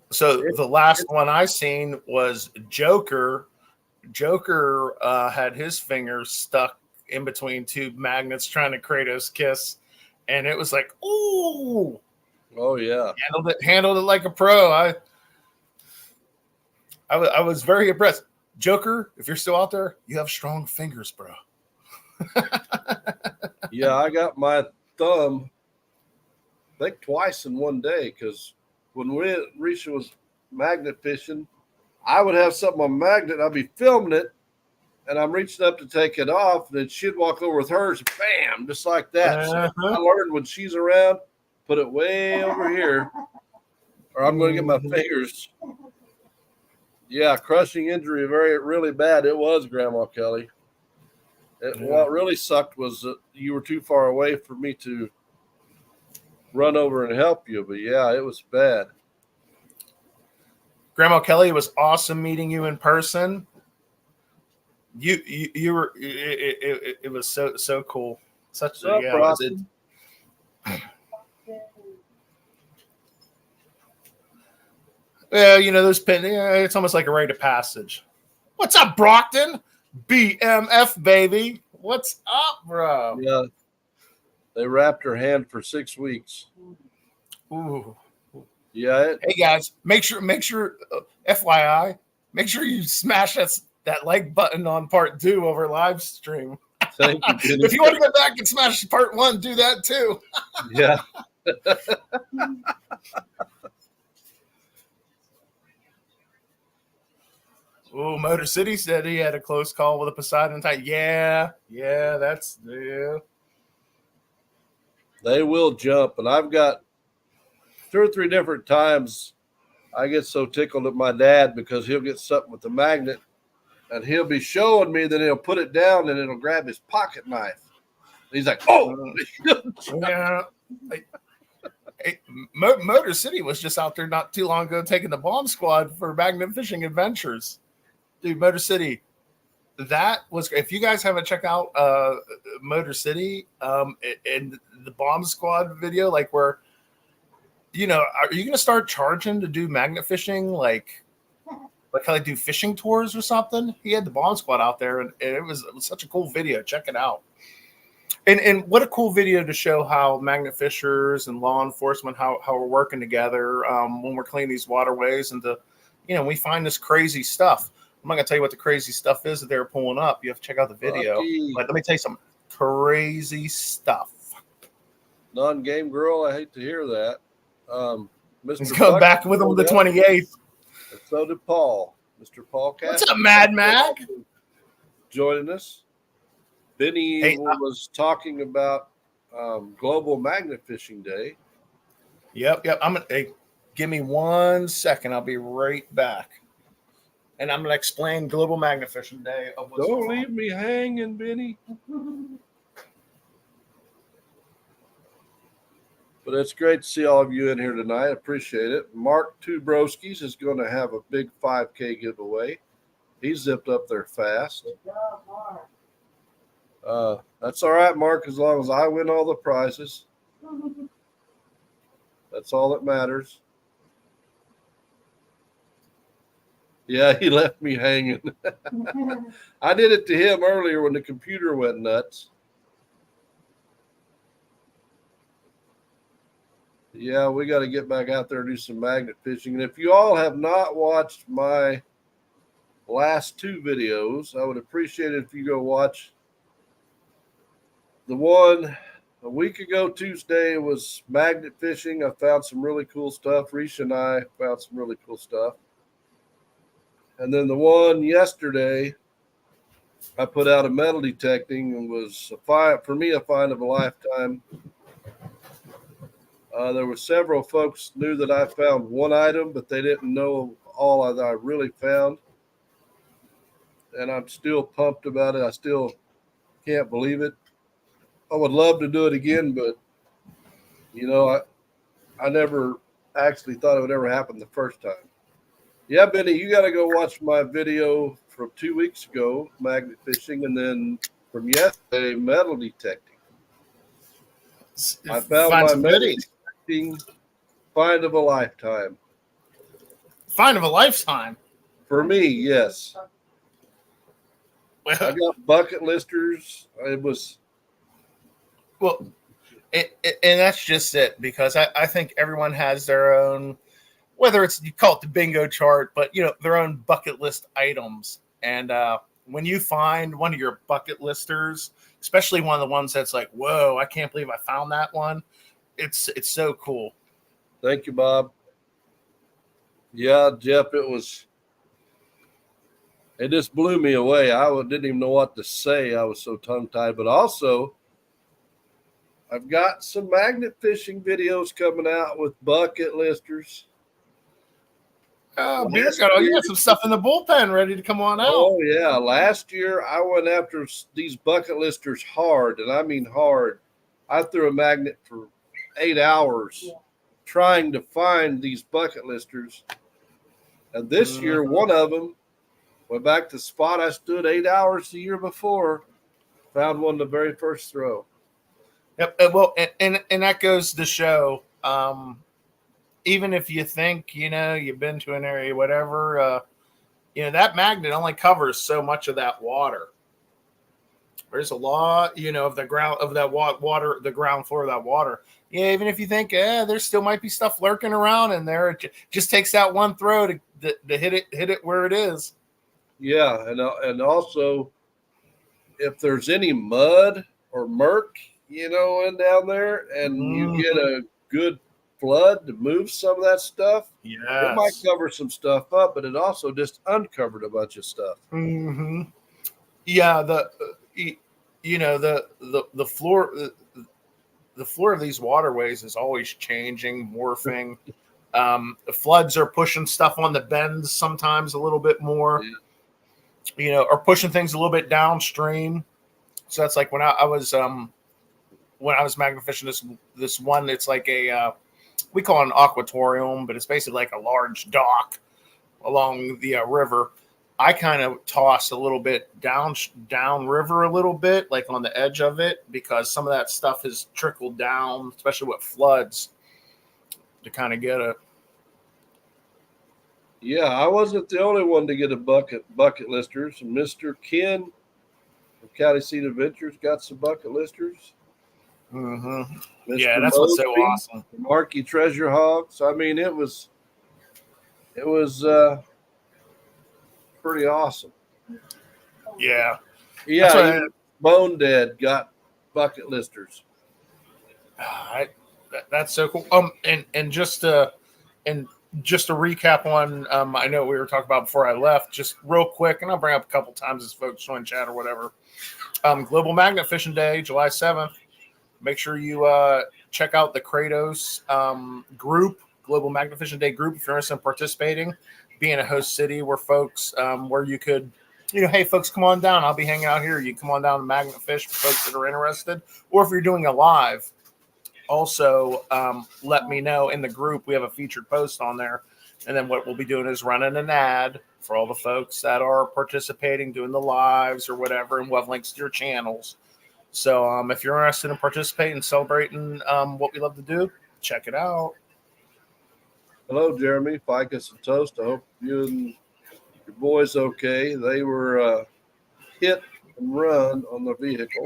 So the last one I seen was Joker. Joker had his fingers stuck in between 2 magnets trying to Kratos kiss, and it was like, ooh. Oh yeah. Handled it like a pro. I was very impressed. Joker, if you're still out there, you have strong fingers, bro. Yeah, I got my thumb, I think twice in one day, because when Risha was magnet fishing, I would have something on magnet, I'd be filming it, and I'm reaching up to take it off, and then she'd walk over with hers, bam, just like that. So I learned when she's around, put it way over here, or I'm going to get my fingers. Yeah, crushing injury, really bad. It was, Grandma Kelly. What really sucked was that you were too far away for me to run over and help you. But yeah, it was bad. Grandma Kelly, it was awesome meeting you in person. You were it was so cool. Such What's up, yeah, was it? Brockton? Well, those pin. Yeah, it's almost like a rite of passage. What's up, Brockton? BMF baby. What's up, bro? Yeah, they wrapped her hand for 6 weeks. Ooh. Yeah. Hey guys, make sure. FYI, make sure you smash that like button on part 2 of our live stream. Thank you, Benny. If you want to go back and smash part 1, do that too. Yeah. Oh, Motor City said he had a close call with a Poseidon Titan. Yeah, that's yeah. They will jump, and I've got 2 or 3 different times I get so tickled at my dad because he'll get something with the magnet and he'll be showing me, then he'll put it down and it'll grab his pocket knife. He's like, oh, yeah. Motor City was just out there not too long ago taking the bomb squad for Magnet Fishing Adventures. Dude, Motor City, that was, if you guys haven't checked out Motor City and the bomb squad video, like where, are you going to start charging to do magnet fishing? Like how they do fishing tours or something? He had the bomb squad out there, and it was such a cool video. Check it out. And what a cool video to show how magnet fishers and law enforcement, how we're working together when we're cleaning these waterways, and we find this crazy stuff. I'm not going to tell you what the crazy stuff is that they're pulling up. You have to check out the video. But let me tell you some crazy stuff. Non-game girl, I hate to hear that. He's coming back with him the 28th. And so did Paul. Mr. Paul Cassidy. What's up, Mad Mag? Joining us. Benny was talking about Global Magnet Fishing Day. Yep. Give me 1 second. I'll be right back. And I'm going to explain Global Magnet Fishing Day. Don't leave me hanging, Benny. But it's great to see all of you in here tonight. Appreciate it. Mark Two Broskies is going to have a big 5K giveaway. He zipped up there fast. Good job, Mark. That's all right, Mark, as long as I win all the prizes. That's all that matters. Yeah, he left me hanging. I did it to him earlier when the computer went nuts. Yeah, we got to get back out there and do some magnet fishing. And if you all have not watched my last 2 videos, I would appreciate it if you go watch. The one a week ago Tuesday was magnet fishing. I found some really cool stuff. Risha and I found some really cool stuff. And then the one yesterday, I put out a metal detecting and was for me a find of a lifetime. There were several folks knew that I found one item, but they didn't know all that I really found. And I'm still pumped about it. I still can't believe it. I would love to do it again, but I never actually thought it would ever happen the first time. Yeah, Benny, you got to go watch my video from 2 weeks ago, magnet fishing, and then from yesterday, metal detecting. I found my metal detecting find of a lifetime. Find of a lifetime? For me, yes. I got bucket listers. It was... Well, and that's just it, because I think everyone has their own, whether it's, you call it the bingo chart, but their own bucket list items. And when you find one of your bucket listers, especially one of the ones that's like, whoa, I can't believe I found that one. It's so cool. Thank you, Bob. Yeah, Jeff, it just blew me away. I didn't even know what to say. I was so tongue-tied. But also, I've got some magnet fishing videos coming out with bucket listers. Oh, Beer's got some stuff in the bullpen ready to come on out. Oh, yeah. Last year, I went after these bucket listers hard, and I mean hard. I threw a magnet for 8 hours trying to find these bucket listers. And this year, one of them went back to the spot I stood 8 hours the year before, found one the very first throw. Yep. Well, and that goes to show, even if you think, you've been to an area, whatever, that magnet only covers so much of that water. There's a lot, of the ground of that water, the ground floor of that water. Yeah, even if you think, there still might be stuff lurking around in there, it just takes that one throw to hit it where it is. Yeah, and also if there's any mud or murk, in down there, and you get a good flood to move some of that stuff, it might cover some stuff up, but it also just uncovered a bunch of stuff. Mm-hmm. Yeah, the floor. The floor of these waterways is always changing, morphing. The floods are pushing stuff on the bends sometimes a little bit more, or pushing things a little bit downstream. So that's like when I was magnet fishing this one. It's like we call it an aquatorium, but it's basically like a large dock along the river. I kind of toss a little bit down river a little bit, like on the edge of it, because some of that stuff has trickled down, especially with floods, to kind of get it. Yeah, I wasn't the only one to get a bucket listers. Mr. Ken from Cali Seed Adventures got some bucket listers. Mm-hmm. Yeah, that's what's so awesome. Marky Treasure Hogs. I mean, it was pretty awesome. Yeah. Yeah. Bone Dead got bucket listers. That's so cool. And just to recap on, I know we were talking about before I left, just real quick, and I'll bring up a couple times as folks join chat or whatever. Global Magnet Fishing Day, July 7th. Make sure you check out the Kratos group, Global Magnet Fishing Day group, if you're interested in participating. Being a host city where folks, where you could, hey, folks, come on down. I'll be hanging out here. You come on down to Magnet Fish for folks that are interested. Or if you're doing a live, also let me know in the group. We have a featured post on there. And then what we'll be doing is running an ad for all the folks that are participating, doing the lives or whatever, and we'll have links to your channels. So if you're interested in participating and celebrating what we love to do, check it out. Hello, Jeremy, Ficus and Toast. I hope you and your boys okay. They were hit and run on the vehicle.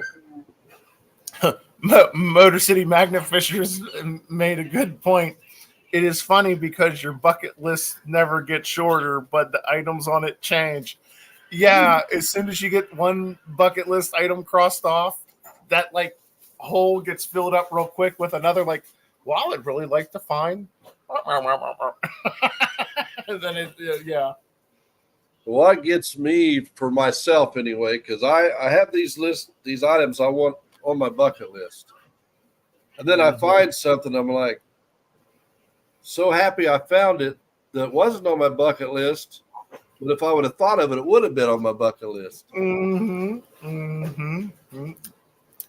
Motor City Magnet Fishers made a good point. It is funny because your bucket list never gets shorter, but the items on it change. Yeah, as soon as you get one bucket list item crossed off, that like hole gets filled up real quick with another. Like, well, I'd really like to find. And then yeah. What gets me for myself anyway, because I have these items I want on my bucket list, and then I find something, I'm like, so happy I found it that wasn't on my bucket list, but if I would have thought of it, it would have been on my bucket list.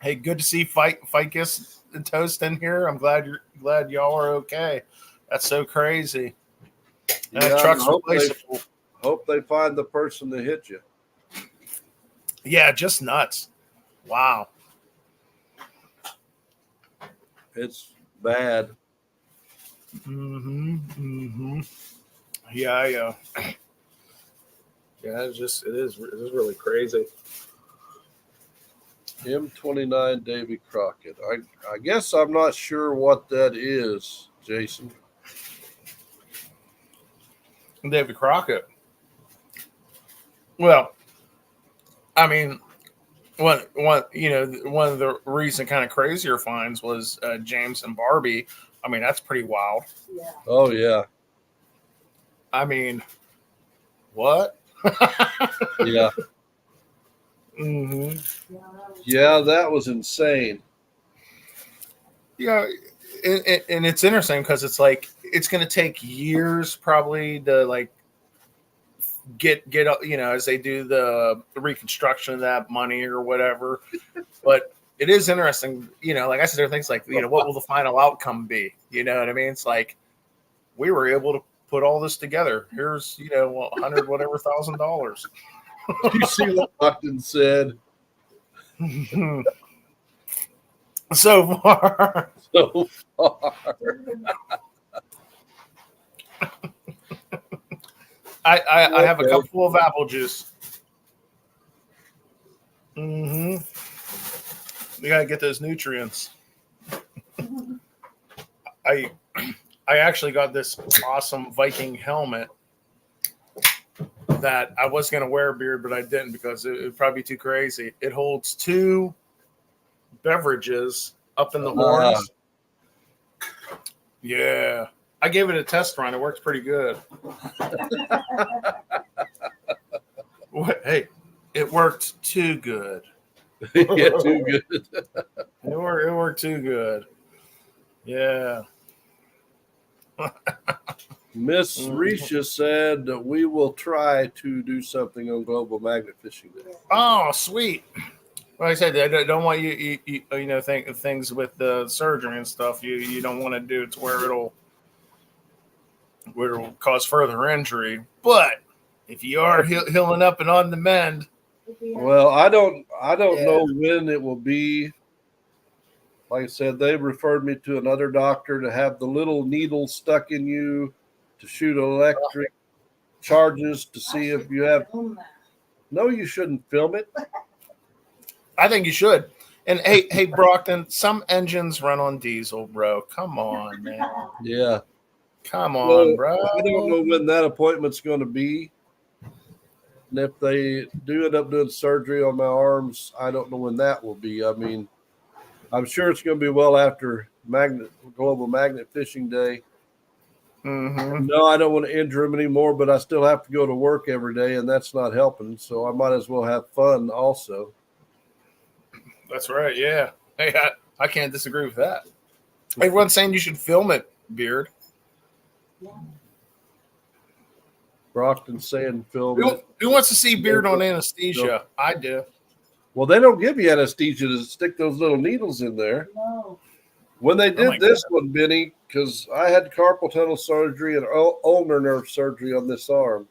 Hey, good to see Ficus and Toast in here. I'm glad y'all are okay. That's so crazy. Yeah, truck's replaceable. Hope they find the person that hit you. Yeah, just nuts. Wow. It's bad. Yeah, yeah. Yeah, it is really crazy. M29 Davy Crockett. I guess I'm not sure what that is, Jason. Davy Crockett. Well, I mean, one of the recent kind of crazier finds was James and Barbie. I mean, that's pretty wild. Yeah. Oh yeah. I mean, what? Yeah. Yeah, that was insane. Yeah, and it's interesting because it's like it's going to take years probably to like get as they do the reconstruction of that money or whatever. But it is interesting, like I said, there are things like what will the final outcome be? You know what I mean? It's like we were able to put all this together. Here's, you know, 100 whatever $1,000. You see what Brockton said? So far. So far. I have a Okay. couple of apple juice. We gotta get those nutrients. I actually got this awesome Viking helmet that I was gonna wear, Beard, but I didn't because it would probably be too crazy. It holds 2 beverages up in the horns. Yeah. I gave it a test run. It works pretty good. Hey, it worked too good. Yeah, too good. It worked too good. Yeah. Miss Risha said that we will try to do something on Global Magnet Fishing Day. Oh, sweet. Like I said, I don't want you know, think things with the surgery and stuff. You don't want to do it to where it'll cause further injury. But if you are healing up and on the mend, Well, I don't Yeah. know when it will be. Like I said, they referred me to another doctor to have the little needle stuck in you to shoot electric charges to see if you have. No, you shouldn't film it. I think you should. And hey, Brockton, some engines run on diesel, bro. Come on, man. Yeah. Come on, Well, bro. I don't know when that appointment's going to be. And if they do end up doing surgery on my arms, I don't know when that will be. I mean, I'm sure it's going to be well after Global Magnet Fishing Day. Mm-hmm. No, I don't want to injure him anymore, but I still have to go to work every day, and that's not helping. So I might as well have fun also. That's right. Yeah. Hey, I can't disagree with that. Everyone's saying you should film it, Beard. Brockton saying film it. Who wants to see Beard on anesthesia? I do. Well, they don't give you anesthesia to stick those little needles in there. No. When they my did this one, Benny, because I had carpal tunnel surgery and ulnar nerve surgery on this arm.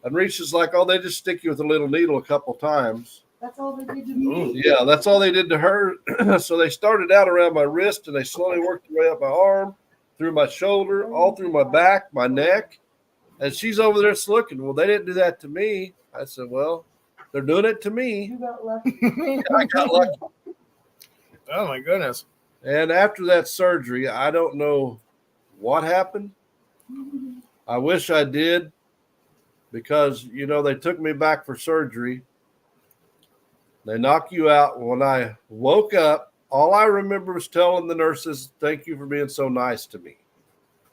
And Reese's like, oh, they just stick you with a little needle a couple times. That's all they did to me. Yeah, that's all they did to her. So they started out around my wrist and they slowly worked their way up my arm, through my shoulder, all through my back, my neck. And she's over there just looking. Well, they didn't do that to me. I said, well, they're doing it to me. You got lucky. I got lucky. Oh my goodness. And after that surgery, I don't know what happened. I wish I did because, you know, they took me back for surgery. They knock you out. When I woke up, all I remember was telling the nurses, thank you for being so nice to me.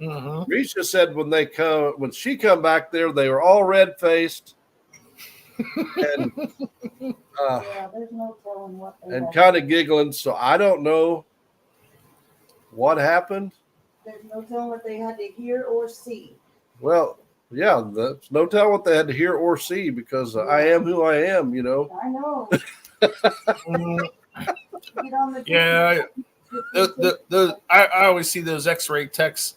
Mm-hmm. Risha said when she come back there, they were all red-faced and Yeah, there's no telling what they and had. kind of giggling. So I don't know what happened. There's no telling what they had to hear or see. Well, yeah, that's no telling what they had to hear or see because I am who I am, you know. I know. Mm, Get on the yeah. I always see those X-ray techs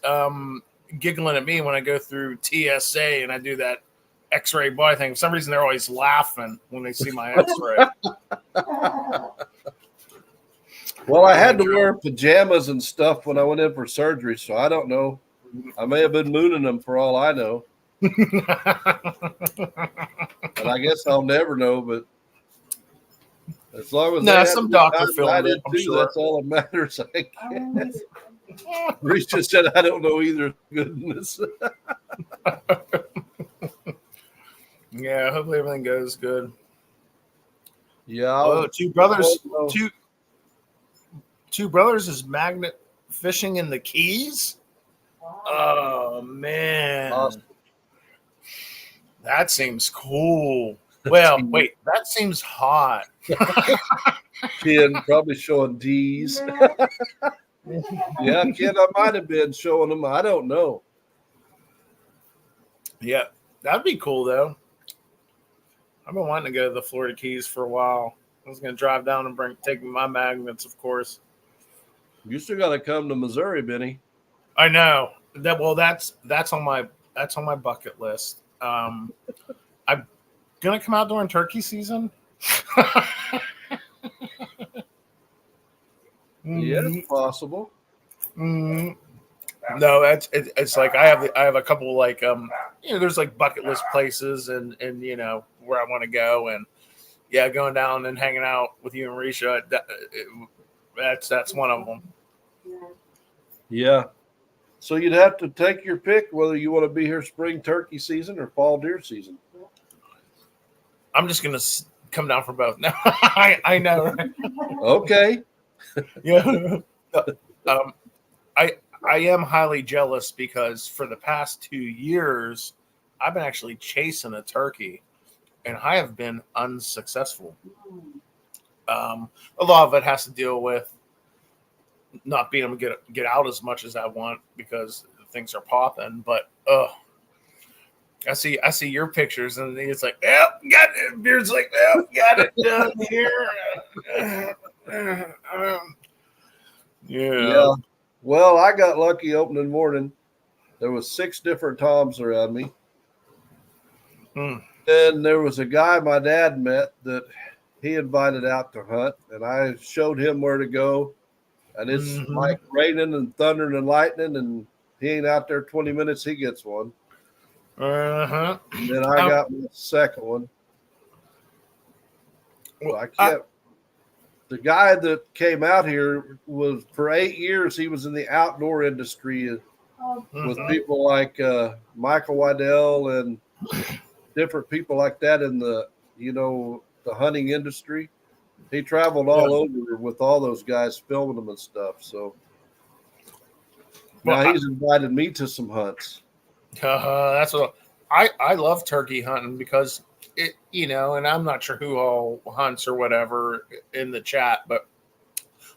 giggling at me when I go through TSA and I do that X-ray body thing. For some reason, they're always laughing when they see my X-ray. Well, I had to wear pajamas and stuff when I went in for surgery, so I don't know. I may have been mooning them for all I know. And I guess I'll never know, but as long as No, they had some a good doctor time, filmed I it, did I'm too. sure. That's all that matters. I I don't guess. either. Reese just said, I don't know either. Goodness. Yeah, hopefully everything goes good. Yeah. Oh, two brothers. Oh, no. Two brothers is magnet fishing in the Keys. Wow. Oh man, Awesome. that seems cool. Well, wait, that seems hot. Ken probably showing D's. Yeah. Yeah, Ken, I might have been showing them. I don't know. Yeah, that'd be cool though. I've been wanting to go to the Florida Keys for a while. I was gonna drive down and take my magnets, of course. You still got to come to Missouri, Benny. I know that. Well, that's on my that's on my bucket list. I'm gonna come out during turkey season. Yeah, Mhm. it's possible. Mhm. No, it's like I have a couple like there's like bucket list places and where I want to go, and yeah, going down and hanging out with you and Risha, that's one of them. Yeah. So you'd have to take your pick whether you want to be here spring turkey season or fall deer season. I'm just gonna come down for both. No, I know, right? Okay. Yeah. um, I am highly jealous because for the past 2 years, I've been actually chasing a turkey, and I have been unsuccessful. A lot of it has to deal with not being able to get out as much as I want because things are popping. But I see your pictures, and it's like, oh, got it. Beard's like, oh, got it done here. Yeah. Yeah. Well, I got lucky opening morning. There was 6 different toms around me. Hmm. And there was a guy my dad met that he invited out to hunt, and I showed him where to go. And it's Mhm. like raining and thundering and lightning, and he ain't out there 20 minutes, he gets one. Uh-huh. And then I got my second one. So I can't. The guy that came out here was for 8 years. He was in the outdoor industry with Mhm. people like Michael Waddell and different people like that in the the hunting industry. He traveled all over with all those guys, filming them and stuff. So Well, now he's invited me to some hunts. that's what I love turkey hunting because and I'm not sure who all hunts or whatever in the chat, but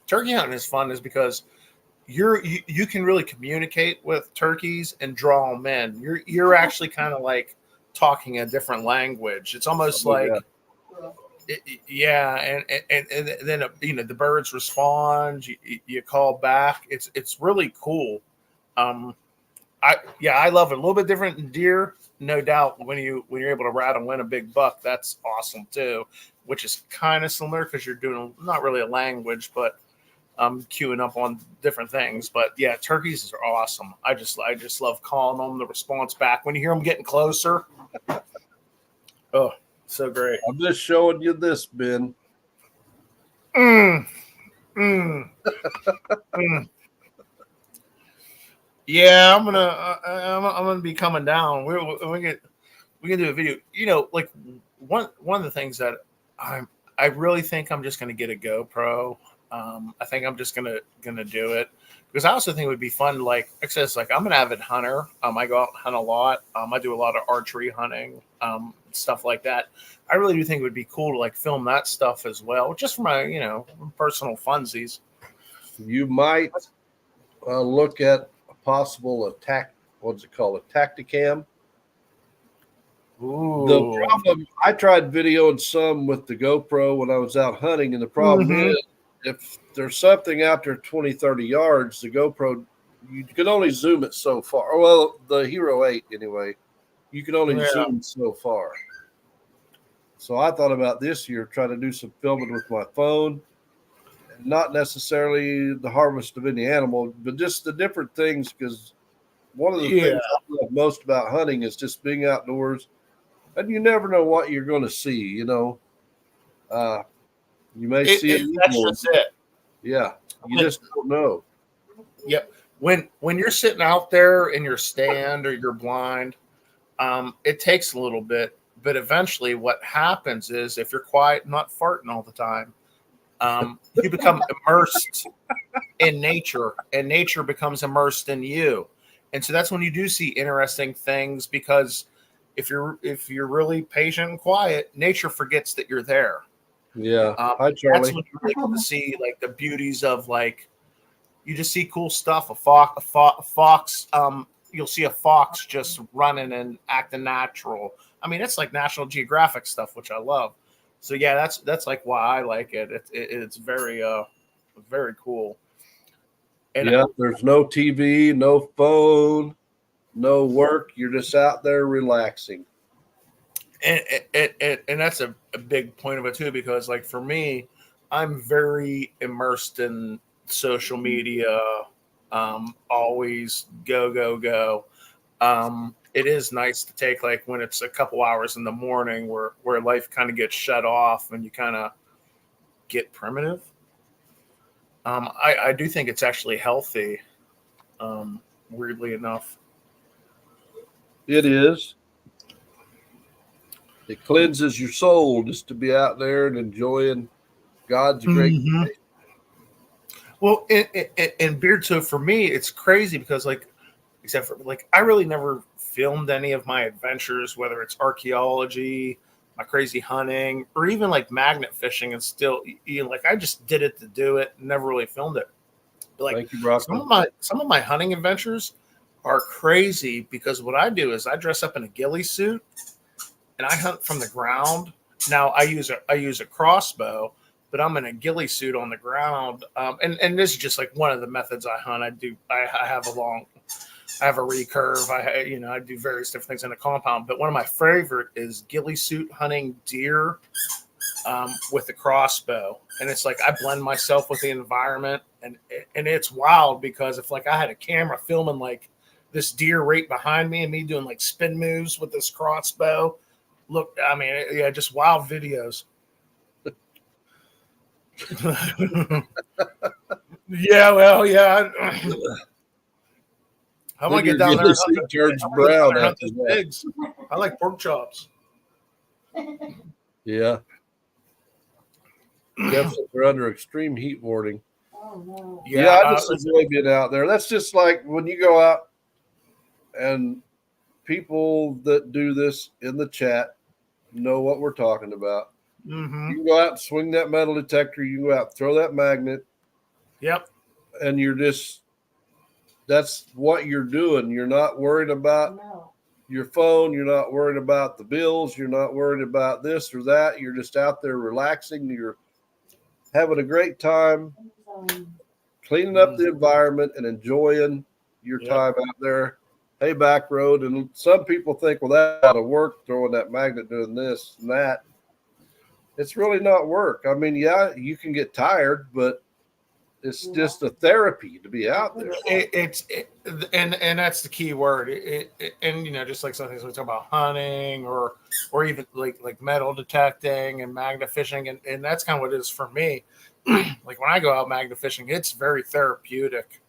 turkey hunting is fun is because you can really communicate with turkeys and draw them in. You're actually kind of like talking a different language. It's almost Oh, yeah. like yeah, and then the birds respond. You call back. It's really cool. I love it. A little bit different than deer, no doubt. When you're able to rat and win a big buck, that's awesome too. Which is kind of similar because you're doing not really a language, but queuing up on different things. But yeah, turkeys are awesome. I just love calling them, the response back when you hear them getting closer. Oh, so great. I'm just showing you this, Ben. Mm, mm, mm. Yeah, I'm gonna be coming down. We can do a video. Like one of the things that I really think I'm just gonna get a GoPro. I think I'm just gonna do it because I also think it would be fun. Like I said, it's like I'm an avid hunter. I go out and hunt a lot. I do a lot of archery hunting, stuff like that. I really do think it would be cool to like film that stuff as well, just for my personal funsies. You might look at a possible attack. What's it called? A Tacticam. Ooh. The problem, I tried videoing some with the GoPro when I was out hunting, and the problem Mhm. is if there's something out there 20, 30 yards, the GoPro, you can only zoom it so far. Well, the Hero 8 anyway, you can only Yeah. zoom so far. So I thought about this year, trying to do some filming with my phone, and not necessarily the harvest of any animal, but just the different things. Because one of the Yeah. things I love most about hunting is just being outdoors, and you never know what you're going to see. You may see an That's eagle. just it. Yeah, you just don't know. Yep. When you're sitting out there in your stand or your blind, it takes a little bit, but eventually, what happens is if you're quiet, not farting all the time, you become immersed in nature, and nature becomes immersed in you, and so that's when you do see interesting things because if you're really patient and quiet, nature forgets that you're there. Yeah. Hi, That's Charlie. when you really get to see like the beauties of like you just see cool stuff. A fox. You'll see a fox just running and acting natural. I mean, it's like National Geographic stuff, which I love. So yeah, that's like why I like it. It's very cool. And Yeah, there's no TV, no phone. no work. You're just out there relaxing. And that's a big point of it too, because like for me, I'm very immersed in social media. Always go go go. It is nice to take like when it's a couple hours in the morning where life kind of gets shut off and you kind of get primitive. I do think it's actually healthy. Weirdly enough. It is. It cleanses your soul just to be out there and enjoying God's great. Mhm. Well, and Beard, so for me, it's crazy because like, except for like, I really never filmed any of my adventures, whether it's archaeology, my crazy hunting, or even like magnet fishing. And still, you know, like I just did it to do it, never really filmed it. But like Thank you, Brockman. some of my hunting adventures are crazy because what I do is I dress up in a ghillie suit and I hunt from the ground. Now I use a crossbow, but I'm in a ghillie suit on the ground. And this is just like one of the methods I hunt. I have I have a recurve. I do various different things in a compound. But one of my favorite is ghillie suit hunting deer with a crossbow, and it's like I blend myself with the environment, and it's wild because if like I had a camera filming like this deer right behind me and me doing like spin moves with this crossbow. Look, I mean, yeah, just wild videos. Yeah, well, yeah. I want to get down there. Turns brown after that. Pigs. I like pork chops. Yeah. Definitely, they're under extreme heat warning. Oh no. Yeah, I just enjoy being out there. That's just like when you go out and people that do this in the chat know what we're talking about. Mm-hmm. You can go out and swing that metal detector. You can go out and throw that magnet. Yep. And that's what you're doing. You're not worried about your phone. You're not worried about the bills. You're not worried about this or that. You're just out there relaxing. You're having a great time, cleaning up the environment and enjoying your time out there. Hey, back road. And some people think, well, that's out of work, throwing that magnet, doing this and that. It's really not work. I mean, yeah, you can get tired, but it's just a therapy to be out there. And that's the key word. And just like something we talk about hunting or even like metal detecting and magnet fishing, and that's kind of what it is for me. Like when I go out magnet fishing, it's very therapeutic.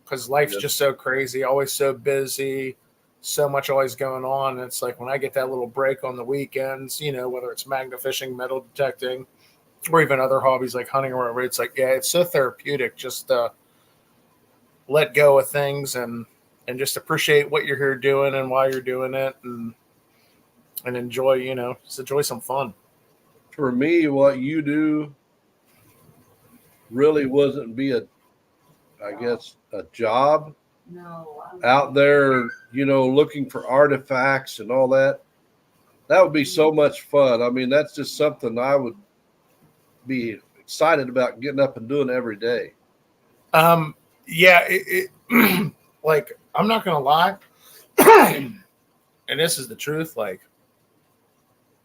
Because life's just so crazy, always so busy, so much always going on. And it's like when I get that little break on the weekends, whether it's magnet fishing, metal detecting, or even other hobbies like hunting or whatever, it's like, it's so therapeutic just to let go of things and just appreciate what you're here doing and why you're doing it and enjoy, just enjoy some fun. For me, what you do really wasn't a job. No. Out there, looking for artifacts and all that. That would be so much fun. I mean, that's just something I would be excited about getting up and doing every day. Yeah, like I'm not gonna lie, and this is the truth. Like,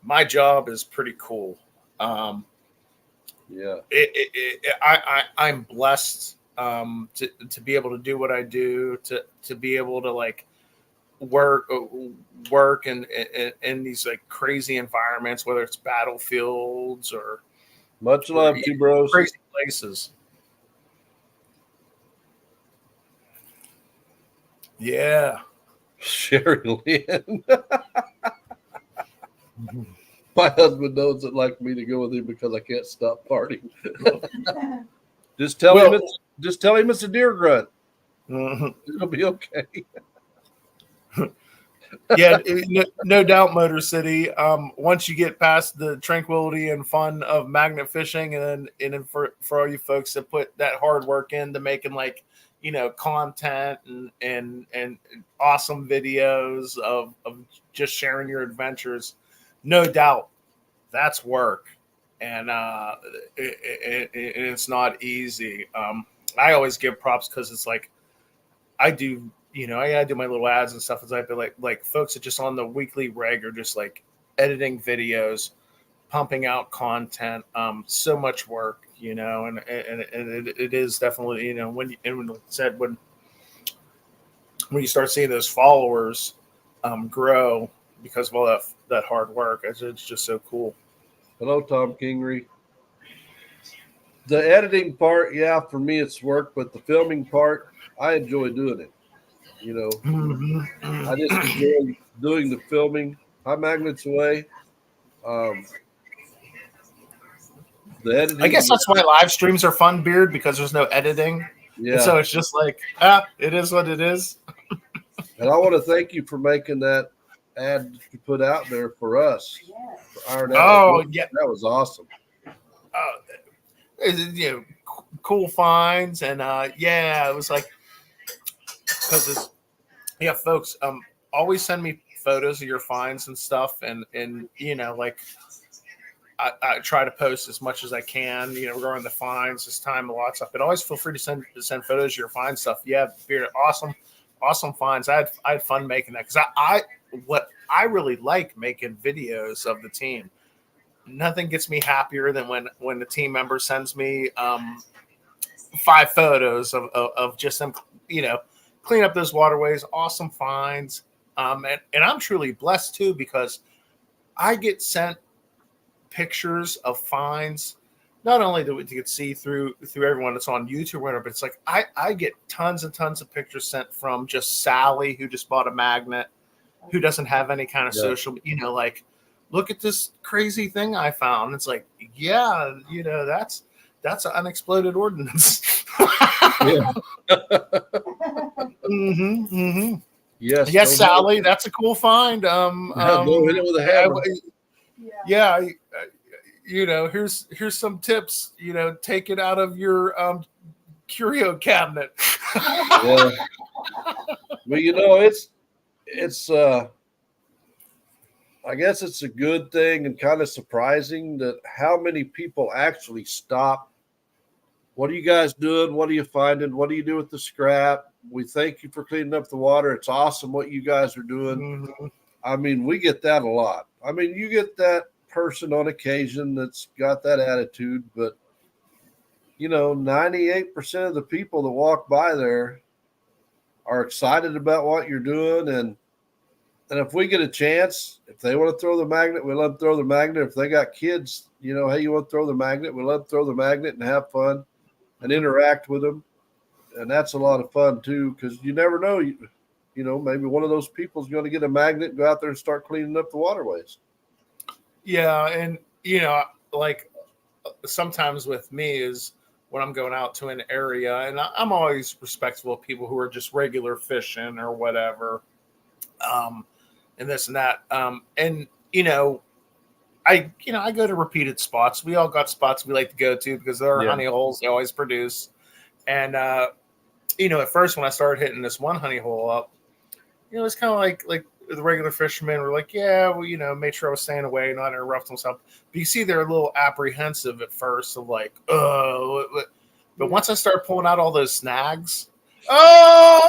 my job is pretty cool. Yeah, I'm blessed to be able to do what I do, to be able to like work in these like crazy environments, whether it's battlefields or much love to you, bros. Crazy places. Yeah. Sherry Lynn. My husband doesn't like me to go with him because I can't stop partying. Just tell him it's a deer grunt. It'll be okay. Yeah, no doubt, Motor City. Once you get past the tranquility and fun of magnet fishing, and then for all you folks that put that hard work into making like content and awesome videos of just sharing your adventures, no doubt that's work, and it's not easy. I always give props because it's like I do I do my little ads and stuff. It's like folks that just on the weekly reg are just like editing videos, pumping out content. So much work, and it is definitely, when you start seeing those followers grow because of all that hard work, it's just so cool. Hello, Tom Kingery. The editing part, yeah, for me it's work, but the filming part, I enjoy doing it. I just enjoy doing the filming. High Magnets Away. The editing. I guess that's why live streams are fun, Beard, because there's no editing. Yeah. And so it's just like, it is what it is. And I want to thank you for making that ad you put out there for us. Yes. For Iron Oh, Atlas. yeah. That was awesome. Cool finds. And it was like, because folks, always send me photos of your finds and stuff. And like, I try to post as much as I can, regarding the finds, this time, a lot of stuff. But always feel free to send photos of your find stuff. Yeah, Beard, awesome finds. I had fun making that because I really like making videos of the team. Nothing gets me happier than when the team member sends me 5 photos of just them, clean up those waterways. Awesome finds, and I'm truly blessed too because I get sent pictures of finds. Not only do we get see through everyone that's on YouTube or whatever, but it's like I get tons and tons of pictures sent from just Sally, who just bought a magnet, who doesn't have any kind of social, like, look at this crazy thing I found. It's like, that's an unexploded ordinance. Yeah. Yes, Yes, Sally, that's a cool find. Go hit it with a hammer. Here's some tips. Take it out of your curio cabinet. Yeah. Well, it's I guess it's a good thing and kind of surprising that how many people actually stop. What are you guys doing? What are you finding? What do you do with the scrap? We thank you for cleaning up the water. It's awesome what you guys are doing. Mm-hmm. I mean, we get that a lot. I mean, you get that person on occasion that's got that attitude, but 98% of the people that walk by there are excited about what you're doing, and if we get a chance, if they want to throw the magnet, we let them throw the magnet. If they got kids, hey, you want to throw the magnet, we let them throw the magnet and have fun and interact with them, and that's a lot of fun too, because you never know, maybe one of those people is going to get a magnet and go out there and start cleaning up the waterways. Yeah, and like sometimes with me is when I'm going out to an area, and I'm always respectful of people who are just regular fishing or whatever, and this and that, and I go to repeated spots. We all got spots we like to go to because there are honey holes they always produce, and at first when I started hitting this one honey hole up, it's kind of like the regular fishermen were like, made sure I was staying away, not interrupt myself. But you see, they're a little apprehensive at first, of like, but once I start pulling out all those snags, I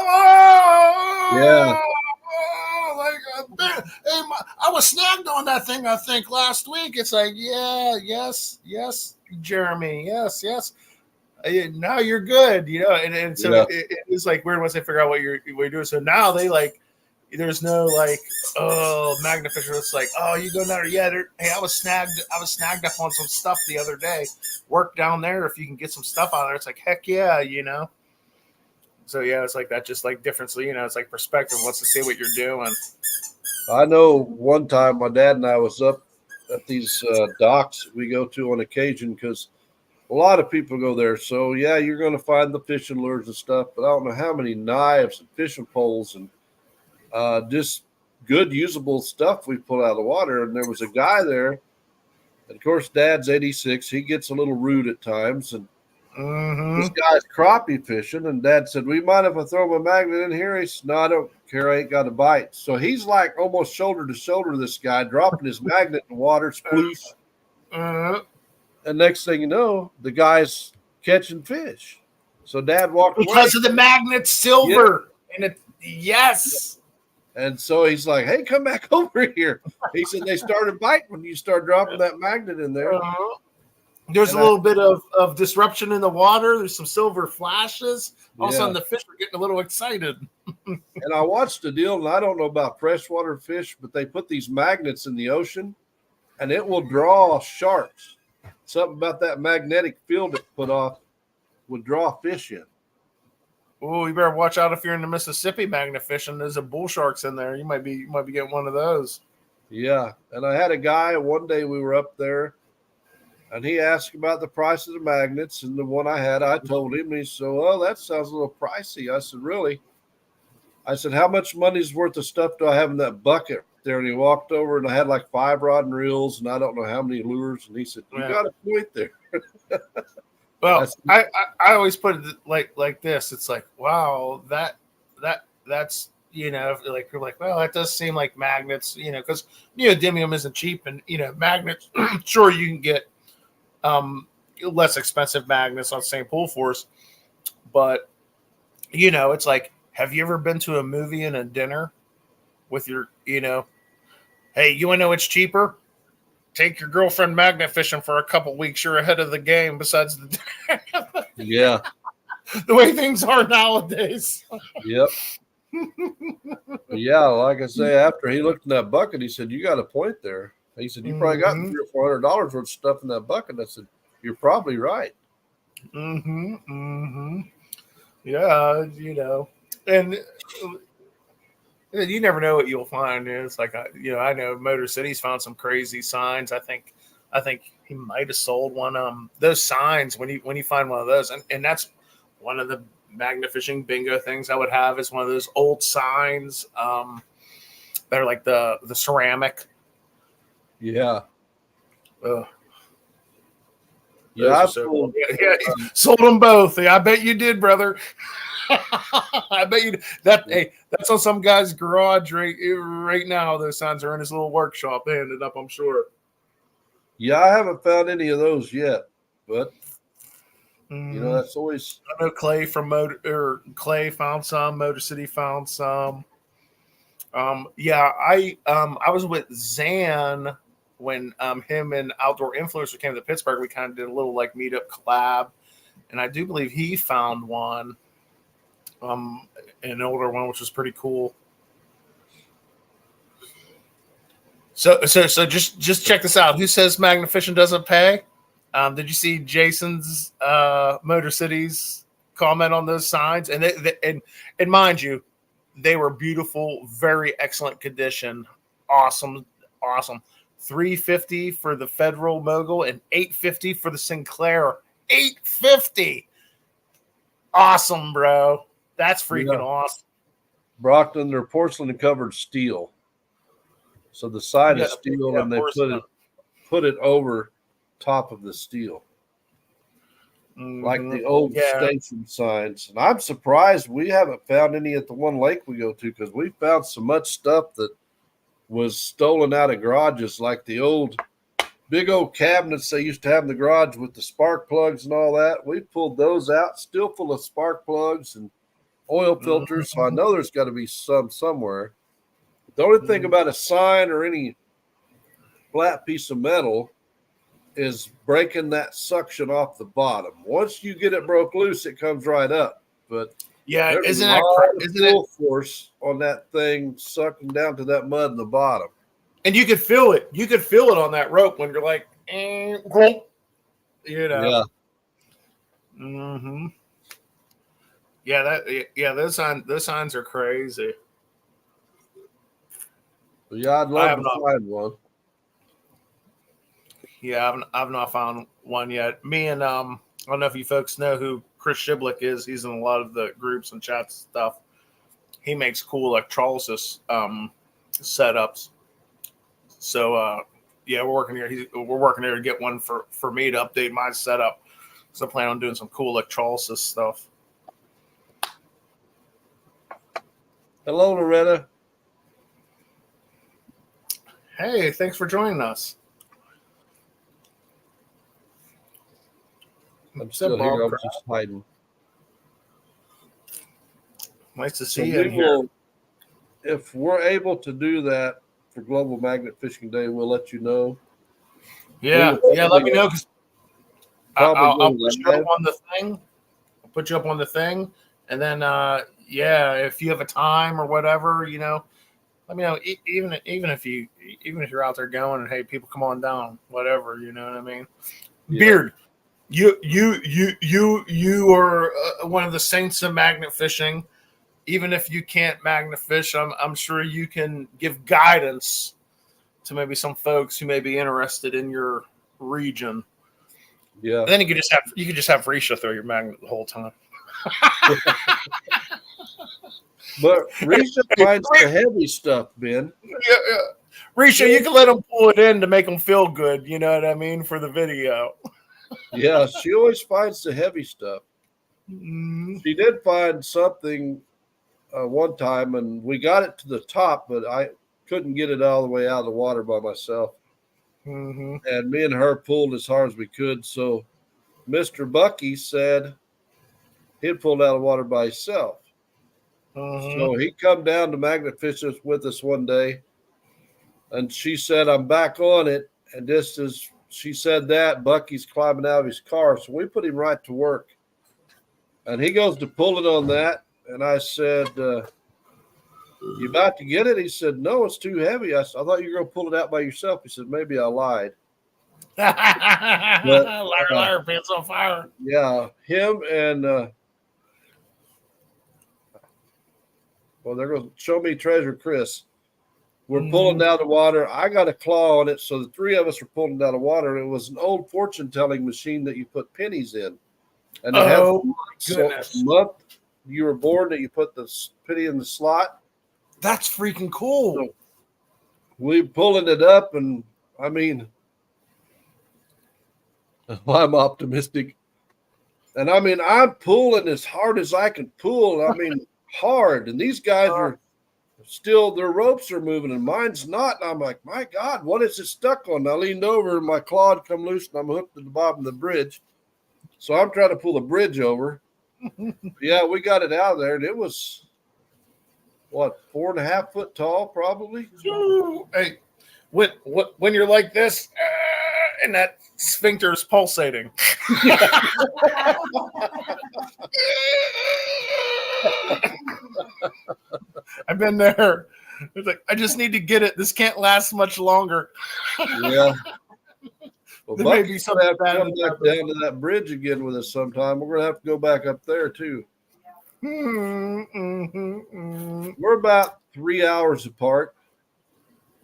was snagged on that thing, I think, last week. It's like, yes, Jeremy, yes. Now you're good, and so it was like weird once they figure out what you're doing. So now they like. There's no like, magnet fisher. It's like, you go down there. Hey, I was snagged up on some stuff the other day. Work down there if you can get some stuff out of there. It's like, heck yeah, So it's like that, just like difference. It's like perspective wants to see what you're doing. I know one time my dad and I was up at these docks we go to on occasion because a lot of people go there. So you're going to find the fishing lures and stuff, but I don't know how many knives and fishing poles and just good usable stuff we pulled out of the water. And there was a guy there, and of course Dad's 86. He gets a little rude at times, and this guy's crappie fishing, and Dad said, "We mind if I throw my magnet in here?" He said, "No, I don't care. I ain't got a bite." So he's like almost shoulder to shoulder to this guy, dropping his magnet in the water, sploosh. And next thing you know, the guy's catching fish. So Dad walked away because of the magnet silver, and Yes. And so he's like, "Hey, come back over here." He said they started biting when you start dropping that magnet in there. There's And a little bit of disruption in the water. There's some silver flashes. All of a Yeah. sudden, the fish are getting a little excited. And I watched the deal, and I don't know about freshwater fish, but they put these magnets in the ocean, and it will draw sharks. Something about that magnetic field it put off would draw fish in. Oh, you better watch out if you're in the Mississippi magnet fishing. There's a bull sharks in there. You might be getting one of those. Yeah. And I had a guy one day we were up there, and he asked about the price of the magnets, and the one I had, I told him, and he said, "Well, that sounds a little pricey." I said, "Really?" I said, "How much money's worth of stuff do I have in that bucket there?" And he walked over, and I had like 5 rod and reels, and I don't know how many lures. And he said, "You Yeah. got a point there." Well, That's- I always put it like this. It's like, wow, that's like you're like, well, that does seem like magnets, because neodymium isn't cheap, and magnets. Sure, you can get less expensive magnets on St. Pool Force, but it's like, have you ever been to a movie and a dinner with your, hey, you want to know what's cheaper? Take your girlfriend magnet fishing for a couple weeks. You're ahead of the game. Besides Yeah. the way things are nowadays. Yep. But yeah, like I say, after he looked in that bucket, he said, "You got a point there." He said, "You probably got Mhm. $300 or $400 worth of stuff in that bucket." I said, "You're probably right." Yeah, and you never know what you'll find. It's like I know Motor City's found some crazy signs. I think he might have sold one. Those signs when you find one of those, and that's one of the magnifishing bingo things I would have is one of those old signs. That are like the ceramic. Yeah. Ugh. Yeah. Those I are so cool. sold, Yeah, sold them both. Yeah, I bet you did, brother. I bet you that. Hey, that's on some guy's garage right now. Those signs are in his little workshop. They ended up, I'm sure. yeah, I haven't found any of those yet, but Mhm. that's always. I know Clay from Clay found some. Motor City found some. Yeah, I was with Zan when him and Outdoor Influencer came to Pittsburgh. We kind of did a little like meetup collab, and I do believe he found one, an older one, which was pretty cool. So just check this out. Who says magnifishing doesn't pay? Did you see Jason's Motor City's comment on those signs? And mind you, they were beautiful, very excellent condition, awesome. $350 for the Federal Mogul and $850 for the Sinclair. $850. Awesome, bro. That's freaking awesome. Brockton, they're porcelain covered steel. So the side is steel, and they put it over top of the steel. Like the old station signs. And I'm surprised we haven't found any at the one lake we go to, because we found so much stuff that was stolen out of garages, like the big old cabinets they used to have in the garage with the spark plugs and all that. We pulled those out, still full of spark plugs and oil filters. So I know there's got to be some somewhere. The only thing about a sign or any flat piece of metal is breaking that suction off the bottom. Once you get it broke loose, it comes right up. But yeah, isn't it force on that thing sucking down to that mud in the bottom? And you could feel it. You could feel it on that rope when you're like, Yeah. Mm-hmm. Yeah, those signs are crazy. Yeah, I'd love to find one. Yeah, I've not found one yet. Me and I don't know if you folks know who Chris Shiblik is. He's in a lot of the groups and chats and stuff. He makes cool electrolysis setups. So yeah, we're working here. We're working here to get one for me to update my setup. So I plan on doing some cool electrolysis stuff. Hello, Loretta. Hey, thanks for joining us. I'm still here. I'm just hiding. Nice to So see you we in here. will, if we're able to do that for Global Magnet Fishing Day, we'll let you know. Yeah, we will yeah. Let me know because probably I'll go put you live. up on the thing. I'll put you up on the thing, and then yeah, if you have a time or whatever, let me know. Even if you're out there going and hey, people, come on down, whatever. You know what I mean? Yeah. Beard, you are one of the saints of magnet fishing. Even if you can't magnet fish, I'm sure you can give guidance to maybe some folks who may be interested in your region. Yeah. And then you could just have Risha throw your magnet the whole time. But Risha finds the heavy stuff, Ben. Yeah. Risha, you can let them pull it in to make them feel good. You know what I mean for the video. Yeah, she always finds the heavy stuff. Mm-hmm. She did find something one time, and we got it to the top, but I couldn't get it all the way out of the water by myself. Mm-hmm. And me and her pulled as hard as we could. So Mr. Bucky said he'd pulled out of the water by himself. Mm-hmm. So he come down to magnet fish with us one day, and she said, "I'm back on it." And just as she said that, Bucky's climbing out of his car. So we put him right to work. And he goes to pull it on that. And I said, "You about to get it?" He said, "No, it's too heavy." I thought you were going to pull it out by yourself. He said, "Maybe I lied." Liar, liar, pants on fire. Yeah, him and well, they're going to show me treasure, Chris. We're pulling down the water. I got a claw on it, so the three of us are pulling down the water. It was an old fortune-telling machine that you put pennies in, and it had goodness, month you were born that you put the penny in the slot. That's freaking cool. So we pulling it up, and I mean, I'm optimistic, and I mean, I'm pulling as hard as I can pull. I mean, hard, and these guys are still, their ropes are moving, and mine's not. And I'm like, my God, what is it stuck on? I leaned over, and my claw had come loose, and I'm hooked at the bottom of the bridge. So I'm trying to pull the bridge over. Yeah, we got it out of there, and it was what, 4.5 foot tall, probably. Hey, when you're like this, and that sphincter is pulsating. I've been there. It's like, I just need to get it. This can't last much longer. Yeah. Well, There may be Bucky's something gonna have to bad come back down to that bridge again with us sometime. We're gonna have to go back up there too. We're about 3 hours apart.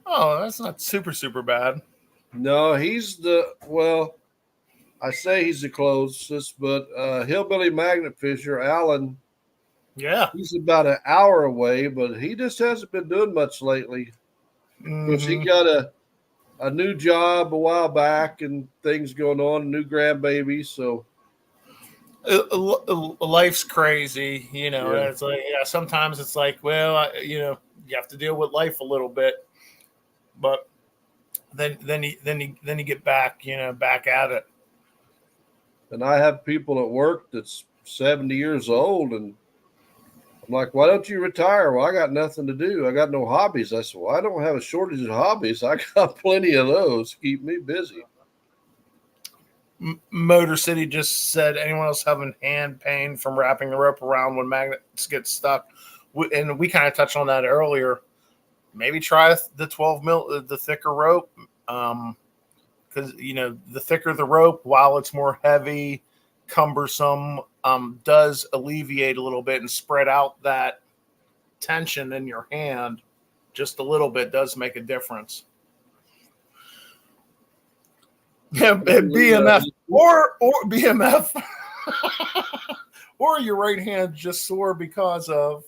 Oh, that's not super bad. No, he's I say he's the closest, but Hillbilly Magnet Fisher, Alan, Yeah. he's about an hour away, but he just hasn't been doing much lately. Because he got a new job a while back and things going on, a new grandbaby. So Life's crazy, Yeah. It's like, sometimes it's like, well, you have to deal with life a little bit, but then you get back, back at it. And I have people at work that's 70 years old, and I'm like, "Why don't you retire?" "Well, I got nothing to do. I got no hobbies." I said, "Well, I don't have a shortage of hobbies. I got plenty of those. Keep me busy." Motor City just said, anyone else having hand pain from wrapping the rope around when magnets get stuck? And we kind of touched on that earlier. Maybe try the 12 mil, the thicker rope. Because, the thicker the rope, while it's more heavy, cumbersome, does alleviate a little bit and spread out that tension in your hand just a little bit, does make a difference. Yeah, BMF or BMF or your right hand just sore because of.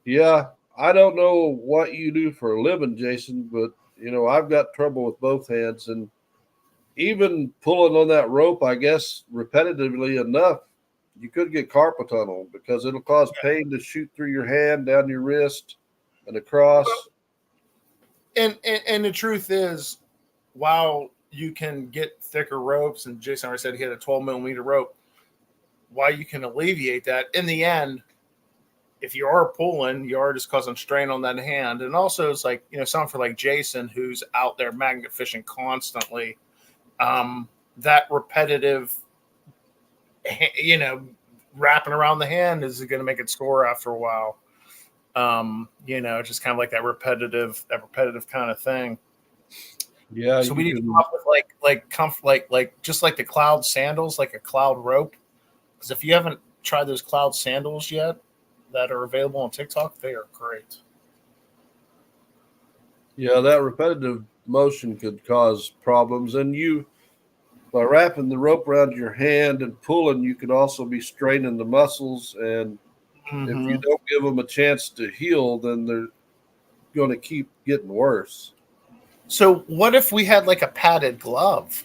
Yeah, I don't know what you do for a living, Jason, but I've got trouble with both hands, and even pulling on that rope, I guess repetitively enough, you could get carpal tunnel because it'll cause pain to shoot through your hand, down your wrist, and across. And the truth is, while you can get thicker ropes, and Jason already said he had a 12 millimeter rope, while you can alleviate that, in the end, if you are pulling, you are just causing strain on that hand. And also, it's like, something for like Jason, who's out there magnet fishing constantly. That repetitive, wrapping around the hand is going to make it sore after a while. Just kind of like that repetitive kind of thing. Yeah. So we need to come up with like just like the cloud sandals, like a cloud rope. Because if you haven't tried those cloud sandals yet that are available on TikTok, they are great. Yeah, that repetitive motion could cause problems. And by wrapping the rope around your hand and pulling, you could also be straining the muscles. And if you don't give them a chance to heal, then they're going to keep getting worse. So what if we had like a padded glove?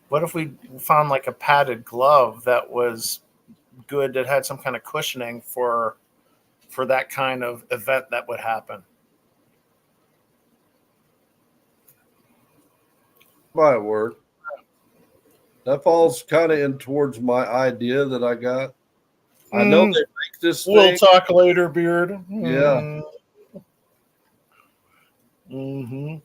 What if we found like a padded glove that was good, that had some kind of cushioning for that kind of event that would happen? Might work. That falls kind of in towards my idea that I got. I know they make this thing. We'll talk later, Beard. Yeah. Mm-hmm.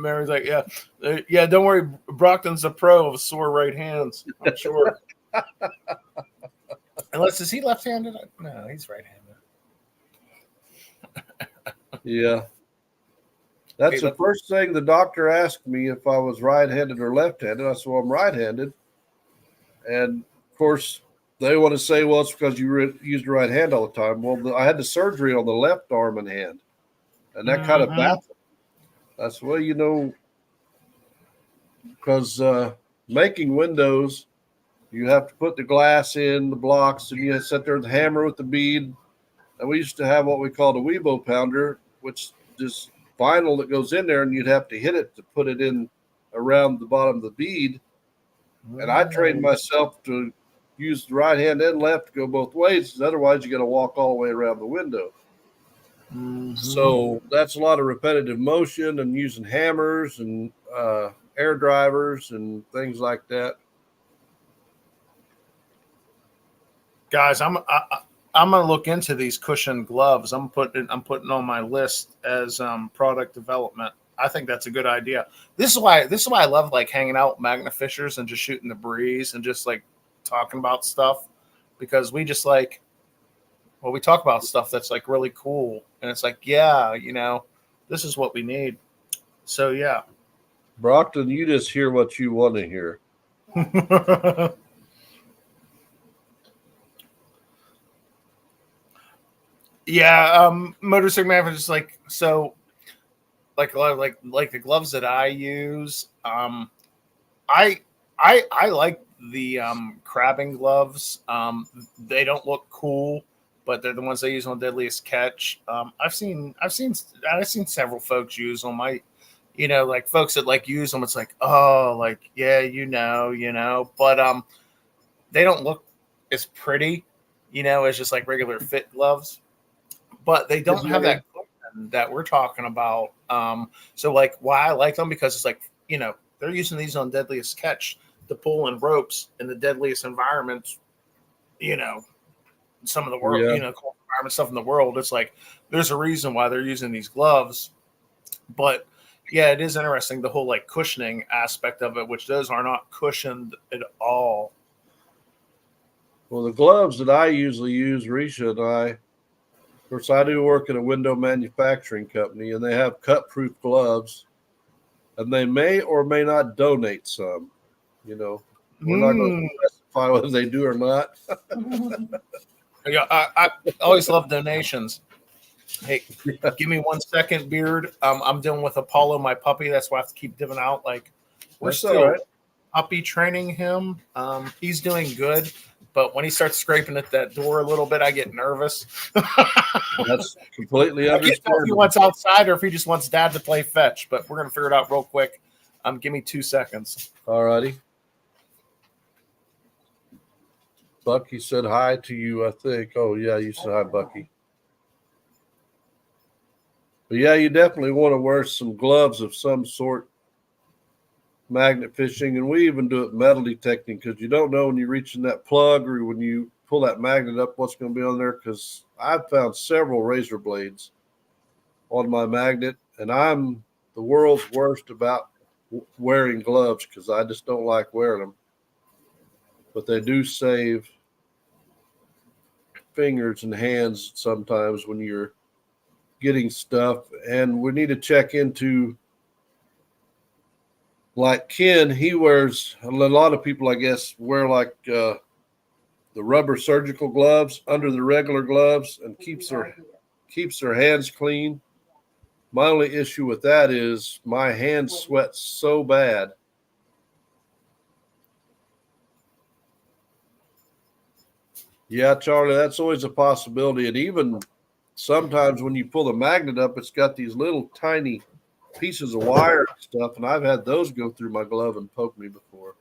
Mary's like, yeah. Don't worry, Brockton's a pro of sore right hands. I'm sure. Unless, is he left-handed? No, he's right-handed. Yeah. That's the first thing the doctor asked me, if I was right-handed or left-handed. I said, well, I'm right-handed. And of course, they want to say, well, it's because you used the right hand all the time. Well, I had the surgery on the left arm and hand, and that kind of baffled. That's because making windows, you have to put the glass in the blocks, and you have to sit there with the hammer with the bead. And we used to have what we called a Weibo pounder, which is vinyl that goes in there, and you'd have to hit it to put it in around the bottom of the bead. And I trained myself to use the right hand and left to go both ways, because otherwise you got to walk all the way around the window. So that's a lot of repetitive motion and using hammers and air drivers and things like that. Guys, I'm gonna look into these cushion gloves. I'm putting on my list as product development. I think that's a good idea. This is why I love like hanging out with magnet fishers and just shooting the breeze and just like talking about stuff, because we just like, well, we talk about stuff that's like really cool, and it's like, yeah, this is what we need. So yeah. Brockton, you just hear what you want to hear. Yeah, Motorcycle Man is just like, so like a lot of like the gloves that I use. I like the crabbing gloves. They don't look cool, but they're the ones they use on Deadliest Catch. I've seen several folks use them. Like folks that like use them, it's like, oh, like, yeah, but they don't look as pretty, as just like regular fit gloves. But they don't have that that we're talking about. So like why I like them, because it's like, they're using these on Deadliest Catch to pull in ropes in the deadliest environments, some of the world, cold environment stuff in the world. It's like, there's a reason why they're using these gloves. But yeah, it is interesting, the whole like cushioning aspect of it, which those are not cushioned at all. Well, the gloves that I usually use, Risha and I, of course, I do work at a window manufacturing company, and they have cut-proof gloves, and they may or may not donate some. We're not going to specify whether they do or not. Yeah, I always love donations. Hey, give me 1 second, Beard. I'm dealing with Apollo, my puppy. That's why I have to keep diving out. Like, we're still puppy training him. He's doing good. But when he starts scraping at that door a little bit, I get nervous. That's completely understandable. I can't know if he wants outside or if he just wants Dad to play fetch, but we're going to figure it out real quick. Give me 2 seconds. All righty. Bucky said hi to you, I think. Oh, yeah, you said hi, Bucky. But, yeah, you definitely want to wear some gloves of some sort. magnet fishing, and we even do it metal detecting because you don't know when you reach in that plug or when you pull that magnet up what's going to be on there. Because I've found several razor blades on my magnet, and I'm the world's worst about wearing gloves because I just don't like wearing them. But they do save fingers and hands sometimes when you're getting stuff. And we need to check into, like Ken, he wears, a lot of people I guess wear like the rubber surgical gloves under the regular gloves and keeps their hands clean. My only issue with that is my hands sweat so bad. Yeah, Charlie, that's always a possibility. And even sometimes when you pull the magnet up, it's got these little tiny pieces of wire and stuff, and I've had those go through my glove and poke me before.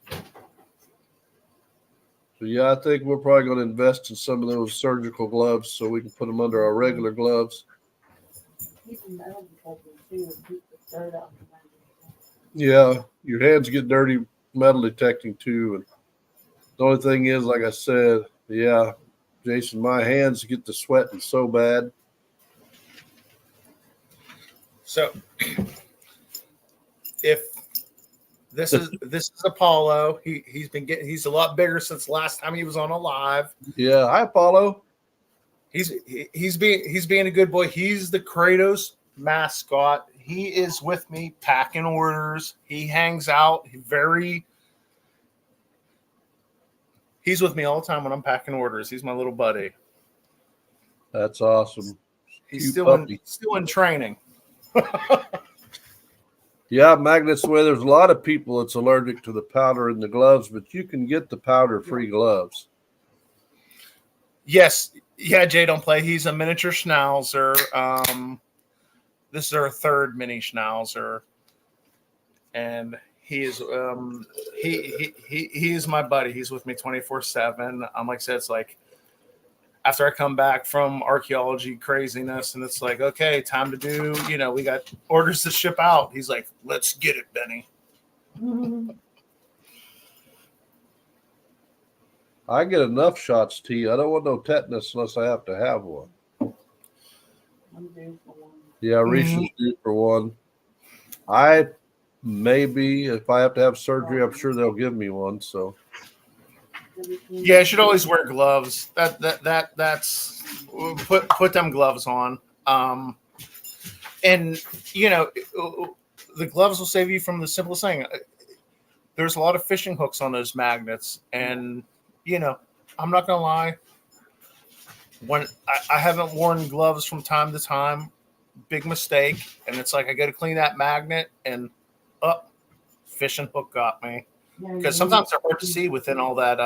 So yeah, I think we're probably going to invest in some of those surgical gloves so we can put them under our regular gloves. Yeah, your hands get dirty metal detecting too. And the only thing is, like I said, yeah, Jason, my hands get to sweating so bad. So if this is Apollo, he's a lot bigger since last time he was on Alive. Yeah, hi Apollo. He's being a good boy. He's the Kratos mascot. He is with me packing orders. He hangs out. He's with me all the time when I'm packing orders. He's my little buddy. That's awesome. He's still in training. Yeah, Magnet's way. There's a lot of people that's allergic to the powder in the gloves, but you can get the powder-free gloves. Yes. Yeah, Jay don't play. He's a miniature schnauzer. This is our third mini schnauzer. And he is he is my buddy. He's with me 24/7. Like I said, it's like after I come back from archaeology craziness, and it's like, okay, time to do, we got orders to ship out. He's like, let's get it, Benny. I get enough shots, T. I don't want no tetanus unless I have to have one. Yeah, Reese's due for one. I maybe, if I have to have surgery, I'm sure they'll give me one. So yeah, you should always wear gloves. That's put them gloves on. And the gloves will save you from the simplest thing. There's a lot of fishing hooks on those magnets, and I'm not gonna lie. When I haven't worn gloves from time to time, big mistake. And it's like I got to clean that magnet, and fishing hook got me. Because sometimes they're hard to see within all that,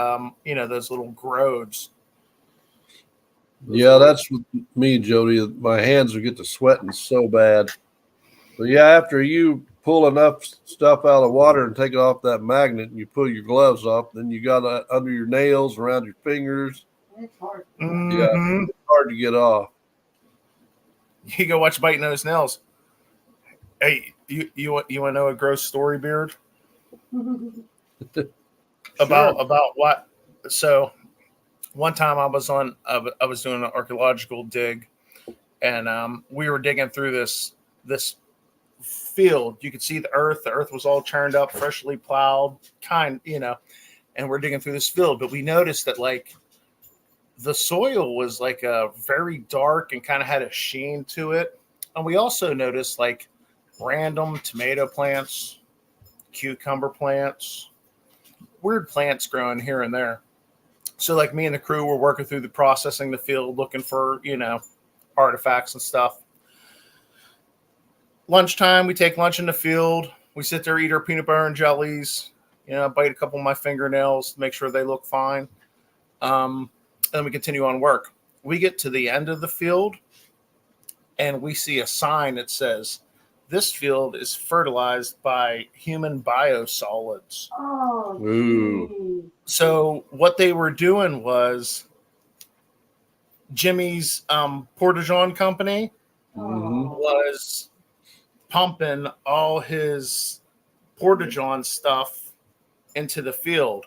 those little groves. yeah, that's with me, Jody. My hands will get to sweating so bad. But yeah, after you pull enough stuff out of the water and take it off that magnet, and you pull your gloves off, then you got it under your nails, around your fingers. It's hard. Mm-hmm. Yeah, it's hard to get off. You go watch Biting Those Nails. Hey, you want to know a gross story, Beard? About what? So one time I was doing an archaeological dig, and we were digging through this field. You could see the earth. The earth was all churned up, freshly plowed, and we're digging through this field. But we noticed that like the soil was like a very dark and kind of had a sheen to it. And we also noticed like random tomato plants, cucumber plants, weird plants growing here and there. So like me and the crew were working through the processing the field, looking for, artifacts and stuff. Lunchtime, we take lunch in the field. We sit there, eat our peanut butter and jellies, bite a couple of my fingernails to make sure they look fine. And we continue on work. We get to the end of the field, and we see a sign that says, this field is fertilized by human biosolids. Oh, Ooh. So what they were doing was Jimmy's Porta-John company Mhm. was pumping all his Porta-John stuff into the field.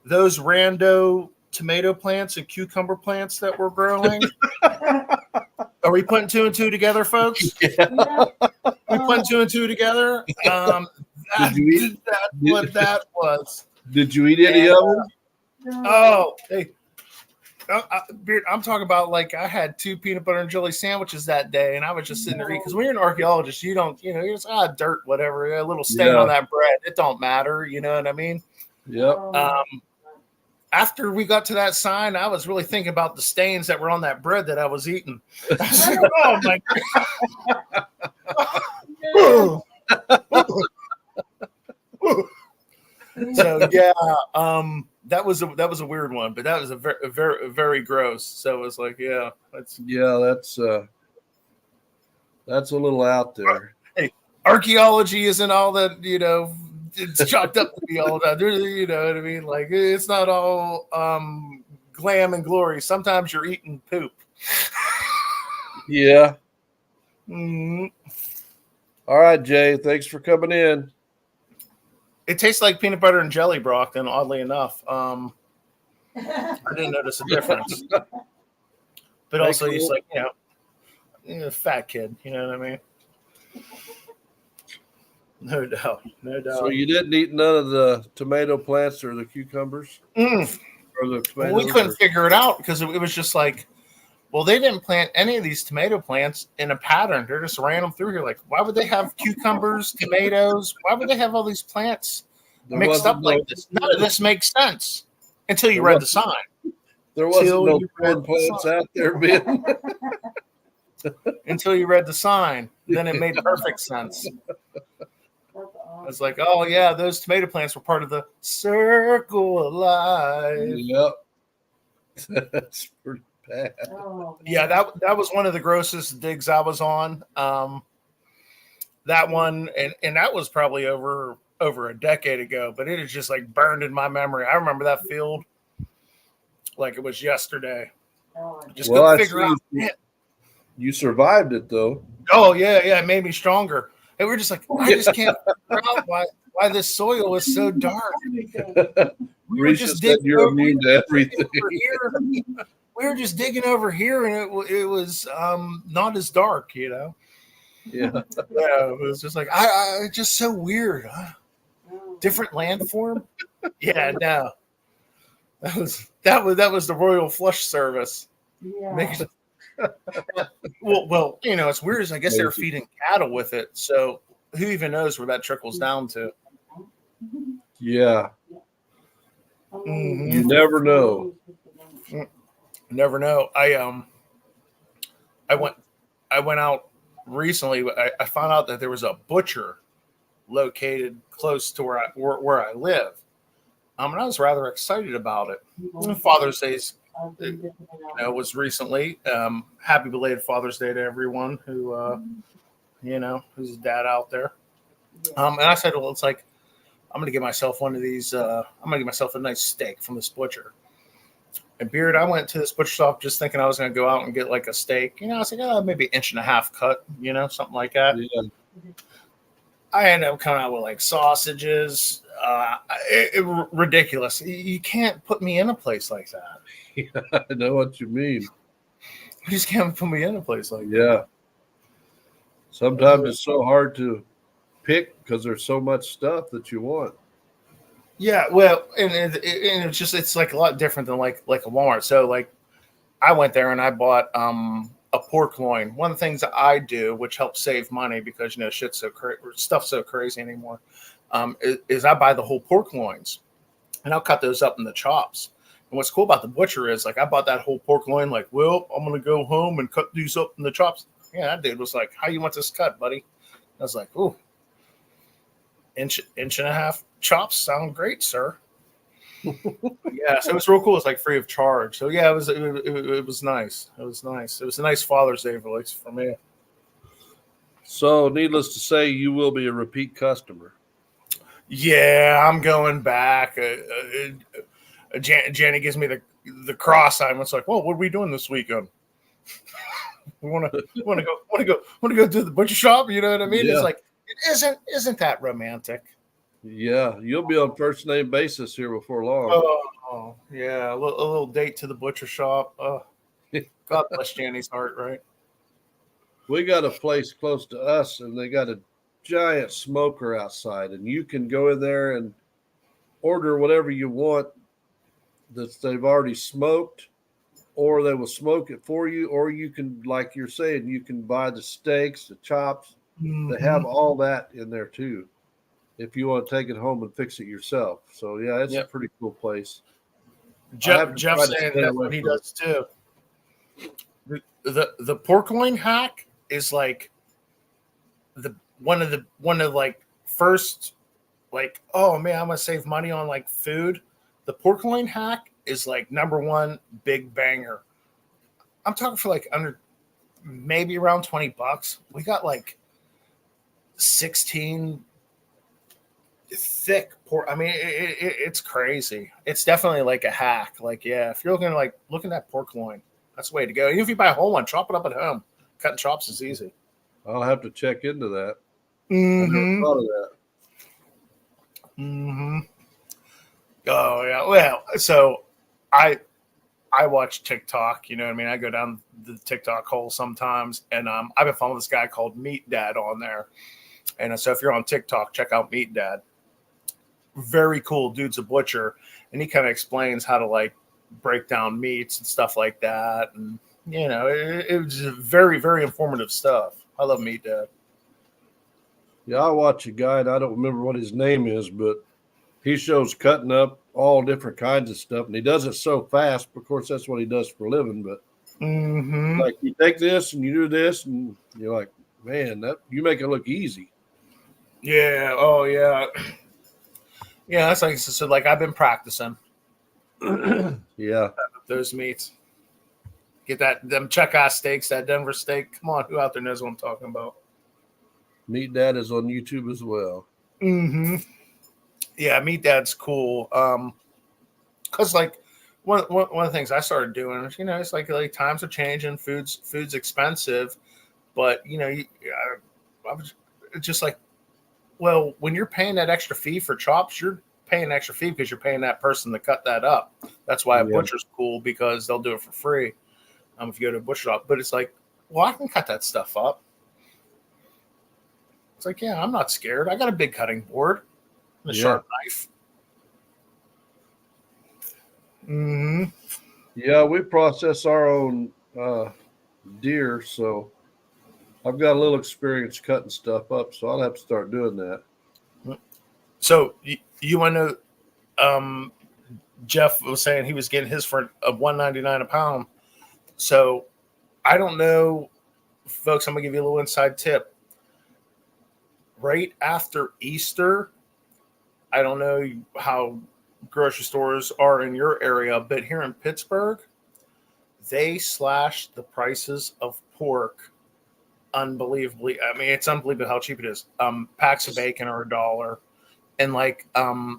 Those rando tomato plants and cucumber plants that we're growing. Are we putting two and two together, folks? Yeah. We putting two and two together. Did you eat- That's what that was. Did you eat any of them? Oh, hey. Beard, I'm talking about like I had 2 peanut butter and jelly sandwiches that day, and I was just sitting there eating. Because when you're an archaeologist, you don't, you're just dirt, whatever, a little stain Yeah. on that bread. It don't matter, you know what I mean? Yep. After we got to that sign, I was really thinking about the stains that were on that bread that I was eating. I was like, oh my god. So yeah, that was a weird one, but that was a very gross. So it was like, yeah, that's that's a little out there. archaeology isn't all that, it's chalked up to be all that. You know what I mean? Like it's not all glam and glory. Sometimes you're eating poop. Yeah. Mhm. All right, Jay. Thanks for coming in. It tastes like peanut butter and jelly, Brockton. Oddly enough, I didn't notice a difference. But also, he's like, fat kid. You know what I mean? No doubt, no doubt. So you didn't eat none of the tomato plants or the cucumbers or the tomatoes? We couldn't figure it out because it was just like, well, they didn't plant any of these tomato plants in a pattern. They're just random through here. Like, why would they have cucumbers, tomatoes? Why would they have all these plants There mixed up wasn't like no- this? None of this makes sense until you There read the sign. There wasn't Till no you read corn the plants sign. out there, Ben. Until you read the sign, then it made perfect sense. I was like, oh yeah, those tomato plants were part of the circle of life. Yep. That's pretty bad. Yeah, that was one of the grossest digs I was on. That one, and that was probably over a decade ago, but it is just like burned in my memory. I remember that field like it was yesterday. Just Well, I couldn't figure see out. you- You survived it though. Oh yeah, it made me stronger. And we're just like, I just can't figure out why this soil is so dark. We were Risha just said digging you're over immune to everything. here. We were just digging over here, and it was not as dark, Yeah. Yeah, it was just like I just so weird. Different landform. Yeah, no, that was the Royal Flush Service. Makes- well, it's weird. Is I guess they were feeding cattle with it, so who even knows where that trickles down to? Yeah. Mhm. You never know. Never know. I went out recently. I found out that there was a butcher located close to where I live. And I was rather excited about it. Father's Day's was recently. Happy belated Father's Day to everyone who who's a dad out there. And I said, well, it's like I'm gonna give myself one of these. I'm gonna give myself a nice steak from this butcher. And Beard, I went to this butcher shop just thinking I was gonna go out and get like a steak. I was like, maybe 1.5 inch cut, something like that. Yeah. I ended up coming out with like sausages. Ridiculous. You can't put me in a place like that. I know what you mean. You just can't put me in a place like that. Yeah. Sometimes it's so hard to pick because there's so much stuff that you want. Yeah, well, and it's like a lot different than like a Walmart. So like, I went there and I bought a pork loin. One of the things that I do, which helps save money because stuff's so crazy anymore, is I buy the whole pork loins, and I'll cut those up in the chops. And what's cool about the butcher is like I bought that whole pork loin. Like, well, I'm gonna go home and cut these up in the chops. Yeah, that dude was like, "How you want this cut, buddy?" I was like, "Ooh, inch and a half chops sound great, sir." Yeah, so it was real cool. It's like free of charge. So yeah, it was nice. It was nice. It was a nice Father's Day release for me. So, needless to say, you will be a repeat customer. Yeah, I'm going back. Jenny gives me the cross sign. It's like, well, what are we doing this weekend? We want to go to the butcher shop. You know what I mean? Yeah. It's like it isn't that romantic? Yeah, you'll be on first name basis here before long. Oh yeah, a little date to the butcher shop. God bless Janny's heart, right? We got a place close to us, and they got a giant smoker outside, and you can go in there and order whatever you want that they've already smoked, or they will smoke it for you, or you can, like you're saying, you can buy the steaks, the chops. They have all that in there too, if you want to take it home and fix it yourself. So yeah, it's a pretty cool place. Jeff saying that's what he does too. The pork loin hack is like one of like first, like, oh man, I'm gonna save money on like food. The pork loin hack is like number one big banger. I'm talking for like under maybe around $20. We got like 16 thick pork. I mean, it's crazy. It's definitely like a hack. Like, yeah, if you're looking at pork loin, that's the way to go. Even if you buy a whole one, chop it up at home. Cutting chops is easy. I'll have to check into that. I Mm-hmm. never thought of that. Mm-hmm. Oh yeah. Well, so I watch TikTok. You know what I mean? I go down the TikTok hole sometimes, and I've been following this guy called Meat Dad on there. And so if you're on TikTok, check out Meat Dad. Very cool. Dude's a butcher, and he kind of explains how to like break down meats and stuff like that. And you know, it was very, very informative stuff. I love Meat Dad. Yeah, I watch a guy, and I don't remember what his name is, but he shows cutting up all different kinds of stuff, and he does it so fast. Of course, that's what he does for a living. But like, you take this and you do this, and you're like, man, that you make it look easy. Yeah. Oh yeah. Yeah, that's like so. Like I've been practicing Yeah, those meats. Get them Check-Ass steaks, that Denver steak. Come on, who out there knows what I'm talking about? Meat Dad is on YouTube as well. Mm-hmm. Yeah, Meat Dad's cool. Cause like one of the things I started doing is, you know, it's like times are changing, food's expensive, but you know, I was just like, well, when you're paying that extra fee for chops, you're paying extra fee because you're paying that person to cut that up. That's why a butcher's cool, because they'll do it for free. If you go to a butcher shop, but it's like, well, I can cut that stuff up. It's like, yeah, I'm not scared. I got a big cutting board, and a sharp knife. Mm-hmm. Yeah, we process our own deer, so I've got a little experience cutting stuff up, so I'll have to start doing that. So you want to know? Jeff was saying he was getting his for $1.99 a pound. So I don't know, folks. I'm gonna give you a little inside tip. Right after Easter, I don't know how grocery stores are in your area, but here in Pittsburgh, they slashed the prices of pork unbelievably. I mean, it's unbelievable how cheap it is. Packs of bacon are $1, and like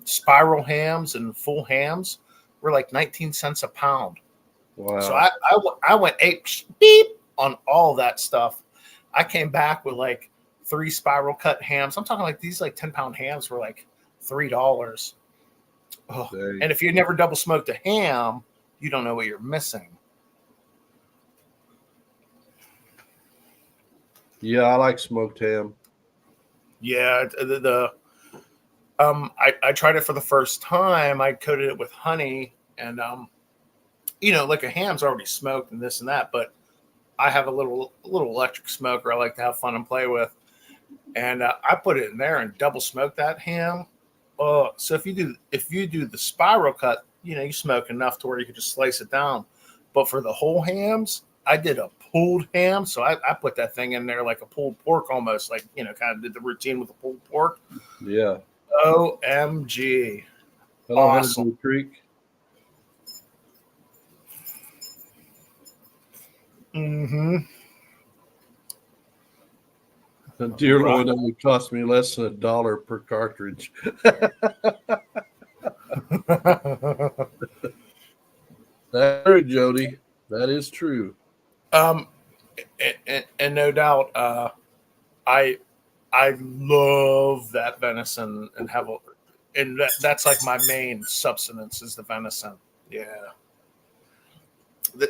spiral hams and full hams were like 19 cents a pound. Wow. So I went beep on all that stuff. I came back with like 3 spiral cut hams. I'm talking like these like 10-pound hams were like $3. Oh, and if you never double smoked a ham, you don't know what you're missing. Yeah, I like smoked ham. Yeah, I tried it for the first time. I coated it with honey, and you know, like a ham's already smoked and this and that, but I have a little electric smoker I like to have fun and play with, and I put it in there and double smoke that ham. Oh, so if you do the spiral cut, you know, you smoke enough to where you could just slice it down. But for the whole hams, I did a pulled ham, so I put that thing in there like a pulled pork, almost like, you know, kind of did the routine with the pulled pork. Yeah. OMG. Hello, awesome. Honeydew Creek. Mm-hmm. The deer loin only cost me less than $1 per cartridge. That's true, Jody. That is true. and no doubt, I I love that venison and that's like my main substance is the venison. Yeah.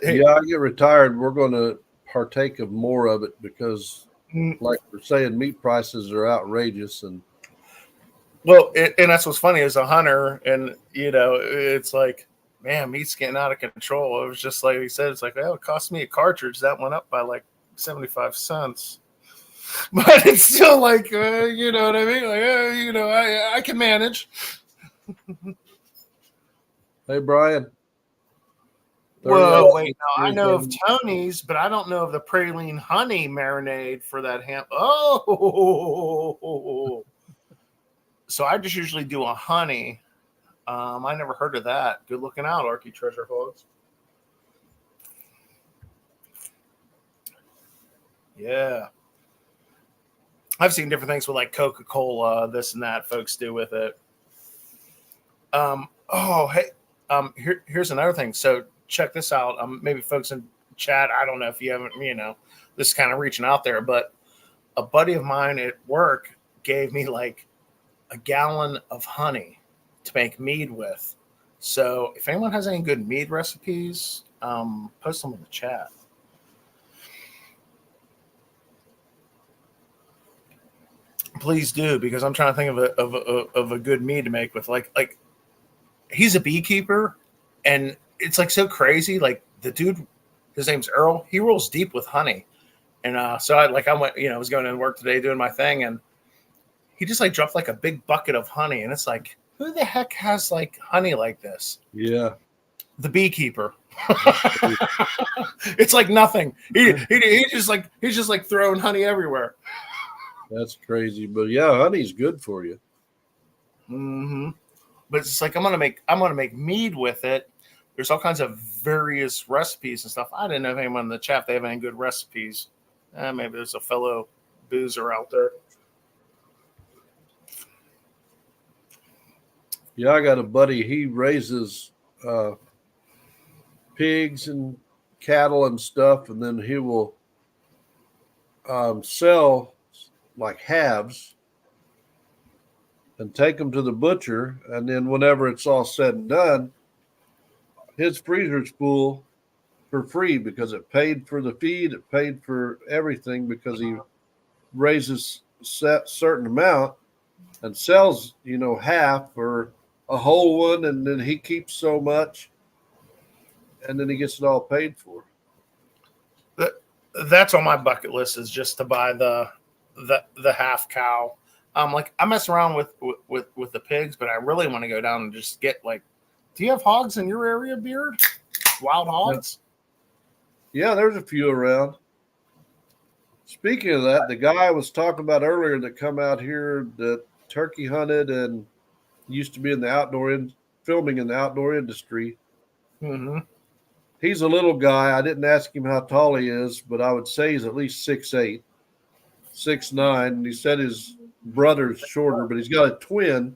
Hey, Yeah, I get retired. We're going to partake of more of it because, mm, like we're saying, meat prices are outrageous. And well, and that's what's funny as a hunter, and it's like, man, meat's getting out of control. It was just like he said, it's like, well, it cost me a cartridge that went up by like 75 cents. But it's still like, you know what I mean? Like, I can manage. hey, Brian, 30 Whoa, wait, no, I hours, know of Tony's, but I don't know of the praline honey marinade for that ham. Oh, so I just usually do a honey. I never heard of that. Good looking out, Arky Treasure Hogs. Yeah. I've seen different things with like Coca-Cola, this and that folks do with it. Hey, here's another thing. So check this out. Maybe folks in chat, I don't know if you haven't, this is kind of reaching out there, but a buddy of mine at work gave me like a gallon of honey to make mead with. So if anyone has any good mead recipes, post them in the chat. Please do, because I'm trying to think of a good mead to make with like he's a beekeeper, and it's like so crazy. Like the dude, his name's Earl. He rolls deep with honey, and so I went, I was going to work today doing my thing, and he just like dropped like a big bucket of honey, and it's like, who the heck has like honey like this? Yeah. The beekeeper. It's like nothing. He's just like throwing honey everywhere. That's crazy. But yeah, honey's good for you. Mm-hmm. But it's like I'm gonna make mead with it. There's all kinds of various recipes and stuff. I didn't know if anyone in the chat, if they have any good recipes. Maybe there's a fellow boozer out there. Yeah, I got a buddy. He raises pigs and cattle and stuff, and then he will sell like halves and take them to the butcher. And then whenever it's all said and done, his freezer's full for free because it paid for the feed, it paid for everything because he raises set certain amount and sells, half or a whole one, and then he keeps so much, and then he gets it all paid for. That's on my bucket list, is just to buy the half cow. Like I mess around with the pigs, but I really want to go down and just get like, do you have hogs in your area, Beard? Wild hogs? Yeah, there's a few around. Speaking of that, the guy I was talking about earlier that come out here that turkey hunted and used to be in the filming in the outdoor industry. Mm-hmm. He's a little guy. I didn't ask him how tall he is, but I would say he's at least 6'8", 6'9", and he said his brother's shorter, but he's got a twin.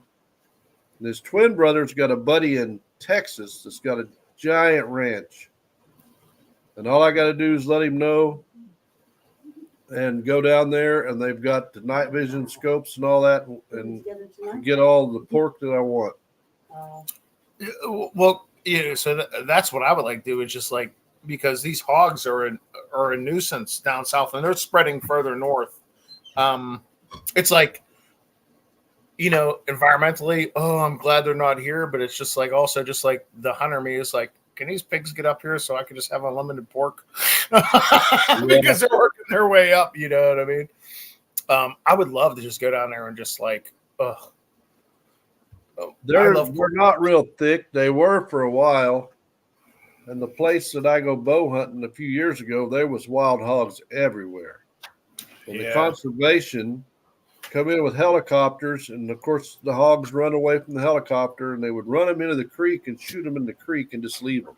And his twin brother's got a buddy in Texas that's got a giant ranch. And all I got to do is let him know and go down there, and they've got the night vision scopes and all that, and get all the pork that I want. Well, so that's what I would like to do, is just like, because these hogs are a nuisance down south, and they're spreading further north. It's like, environmentally, I'm glad they're not here, but it's just like, also just like the hunter me is like, can these pigs get up here so I can just have unlimited pork? Because they're working their way up, you know what I mean? I would love to just go down there and just like, They're not real thick. They were for a while. And the place that I go bow hunting a few years ago, there was wild hogs everywhere. And the conservation come in with helicopters, and of course the hogs run away from the helicopter, and they would run them into the creek and shoot them in the creek and just leave them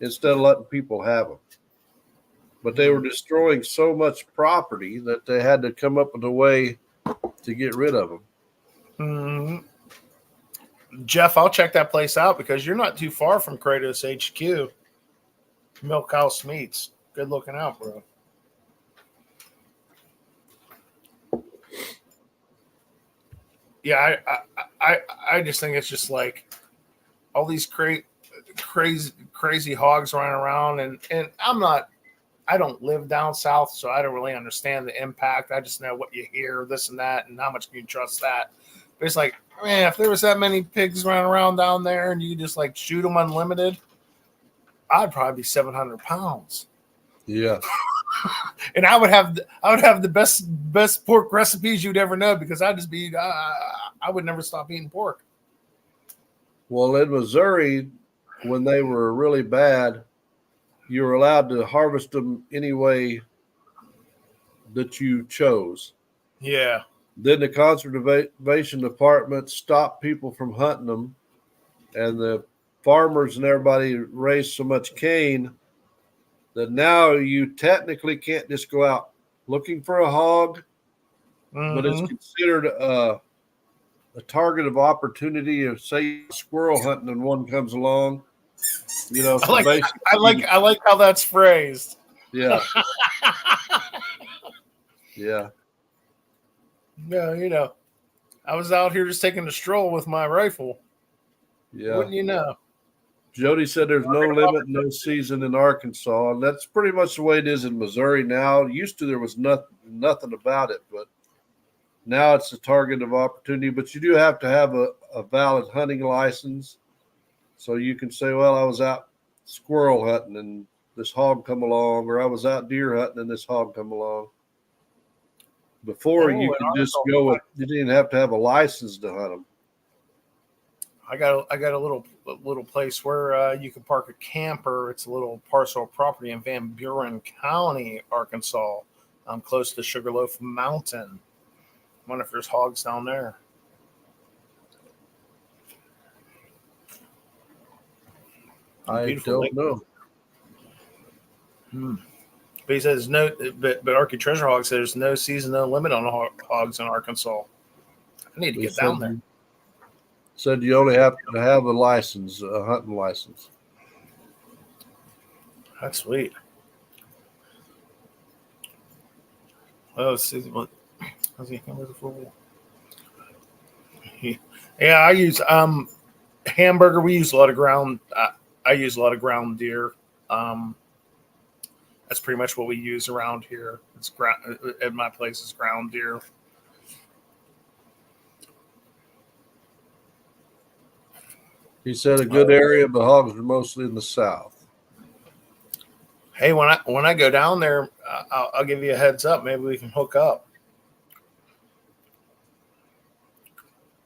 instead of letting people have them. But they were destroying so much property that they had to come up with a way to get rid of them. Mm-hmm. Jeff, I'll check that place out because you're not too far from Kratos HQ. Milk House Meats. Good looking out, bro. yeah, I just think it's just like all these crazy hogs running around, and I don't live down south, so I don't really understand the impact. I just know what you hear, this and that, and how much can you trust that. But it's like, man, if there was that many pigs running around down there and you could just like shoot them unlimited, I'd probably be 700 pounds, Yeah. and I would have the best pork recipes you'd ever know because I'd just be I would never stop eating pork. Well, in Missouri, when they were really bad, you were allowed to harvest them any way that you chose. Yeah. Then the conservation department stopped people from hunting them, and the farmers and everybody raised so much cane that now you technically can't just go out looking for a hog, but it's considered a target of opportunity. If say squirrel hunting and one comes along, you know, so I like how that's phrased. yeah, yeah. No, you know, I was out here just taking a stroll with my rifle. Yeah. Wouldn't you know? Jody said there's no limit, no season in Arkansas, and that's pretty much the way it is in Missouri now. Used to there was nothing about it, but now it's a target of opportunity. But you do have to have a valid hunting license, so you can say, "Well, I was out squirrel hunting and this hog come along," or "I was out deer hunting and this hog come along." Before you could just go with, you didn't have to have a license to hunt them. I got a little place where you can park a camper. It's a little parcel of property in Van Buren County, Arkansas. I'm close to Sugarloaf Mountain. I wonder if there's hogs down there. I don't know. But he says no. But Arky Treasure Hog says there's no season, no limit on hogs in Arkansas. I need to get down there. Said you only have to have a license, a hunting license. That's sweet. Oh, let's see what. Yeah, I use hamburger. We use a lot of ground. I use a lot of ground deer. That's pretty much what we use around here. It's ground at my place is ground deer. He said a good area, but hogs are mostly in the south. Hey, when I go down there, I'll give you a heads up. Maybe we can hook up.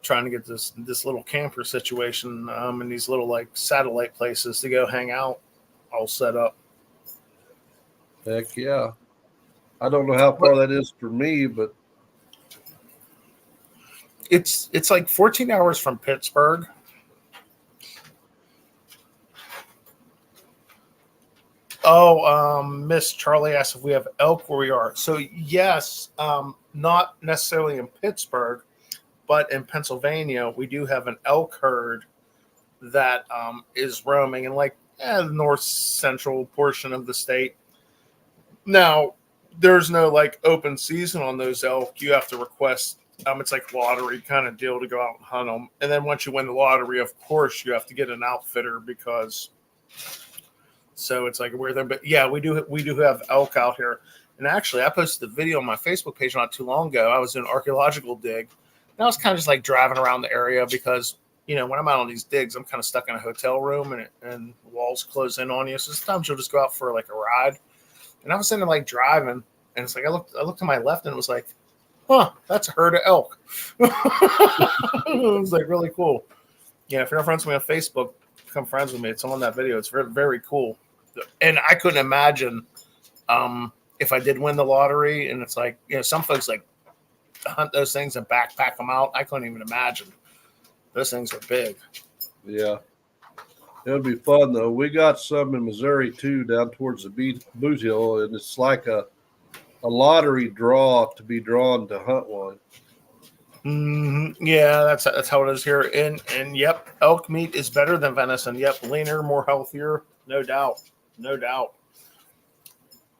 Trying to get this little camper situation and these little like satellite places to go hang out all set up. Heck yeah. I don't know how far that is for me, but it's like 14 hours from Pittsburgh. Oh, Miss Charlie asked if we have elk where we are. So yes, not necessarily in Pittsburgh, but in Pennsylvania, we do have an elk herd that is roaming in like the north central portion of the state. Now, there's no like open season on those elk. You have to request. It's like lottery kind of deal to go out and hunt them. And then once you win the lottery, of course, you have to get an outfitter because. So it's like a weird thing. But yeah, we do have elk out here. And actually, I posted a video on my Facebook page not too long ago. I was doing an archaeological dig. And I was kind of just like driving around the area because, you know, when I'm out on these digs, I'm kind of stuck in a hotel room and the walls close in on you. So sometimes you'll just go out for like a ride. And I was sitting there like driving. And it's like I looked to my left and it was like, huh, that's a herd of elk. It was like really cool. Yeah, if you're not friends with me on Facebook, become friends with me. It's on that video. It's very, very cool. And I couldn't imagine if I did win the lottery. And it's like, you know, some folks like hunt those things and backpack them out. I couldn't even imagine. Those things are big. Yeah. It would be fun, though. We got some in Missouri, too, down towards the Boot Hill. And it's like a lottery draw to be drawn to hunt one. Mm-hmm. Yeah, that's how it is here. And yep, elk meat is better than venison. Yep, leaner, more healthier, no doubt.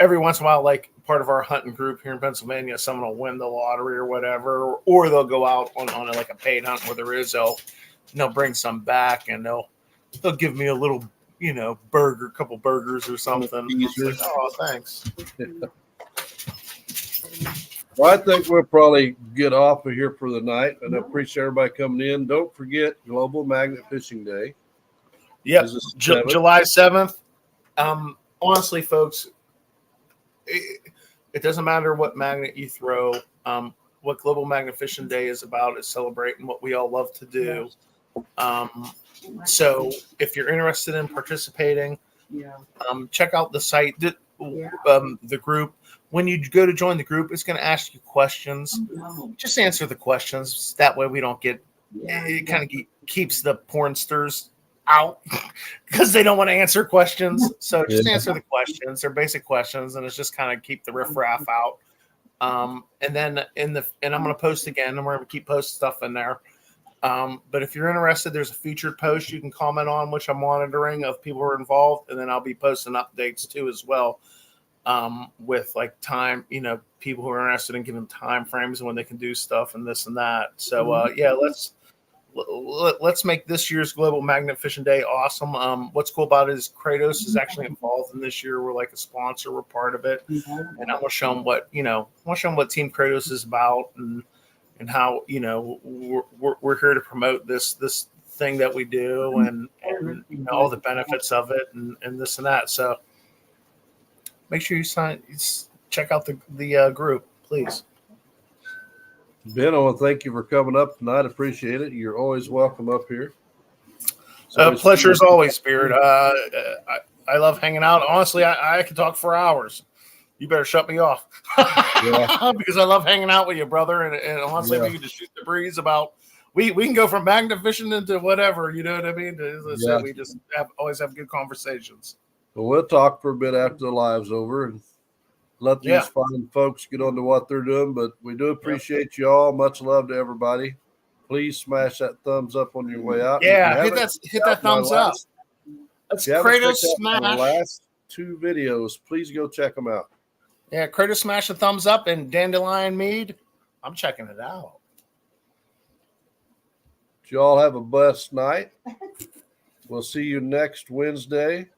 every once in a while, like part of our hunting group here in Pennsylvania, someone will win the lottery or whatever, or they'll go out on like a paid hunt where there is, they'll bring some back and they'll give me a little, couple burgers or something. It's like, oh, thanks. Well, I think we'll probably get off of here for the night, and I appreciate everybody coming in. Don't forget Global Magnet Fishing Day. Yep, Is this the 7th? July 7th. Honestly, folks, it doesn't matter what magnet you throw. What Global Magnet Fishing Day is about is celebrating what we all love to do. So if you're interested in participating, check out the site, the group. When you go to join the group, it's going to ask you questions. Just answer the questions. That way we don't get, it kind of keeps the pornsters out because they don't want to answer questions. So just answer the questions. They're basic questions, and it's just kind of keep the riffraff out. And then and I'm going to post again, and we're going to keep posting stuff in there. But if you're interested, there's a featured post you can comment on, which I'm monitoring of people who are involved, and then I'll be posting updates too as well, with like time, people who are interested in giving time frames and when they can do stuff and this and that. So let's make this year's Global Magnet Fishing Day awesome. What's cool about it is Kratos is actually involved in this year. We're like a sponsor. We're part of it, and I'm gonna show them what Team Kratos is about and how we're here to promote this thing that we do and all the benefits of it and this and that. So make sure you check out the group, please. Ben, I want to thank you for coming up tonight. Appreciate it. You're always welcome up here. Pleasure as always, Spirit. I love hanging out. Honestly, I could talk for hours. You better shut me off because I love hanging out with you, brother. And honestly, we can just shoot the breeze about. We can go from magnet fishing into whatever. You know what I mean? As I said, we just always have good conversations. Well, we'll talk for a bit after the live's over and let these fine folks get on to what they're doing. But we do appreciate you all. Much love to everybody. Please smash that thumbs up on your way out. Yeah, hit that thumbs up. That's Kratos Smash. My last 2 videos. Please go check them out. Yeah, Kratos Smash a thumbs up and Dandelion Mead. I'm checking it out. You all have a blessed night. We'll see you next Wednesday.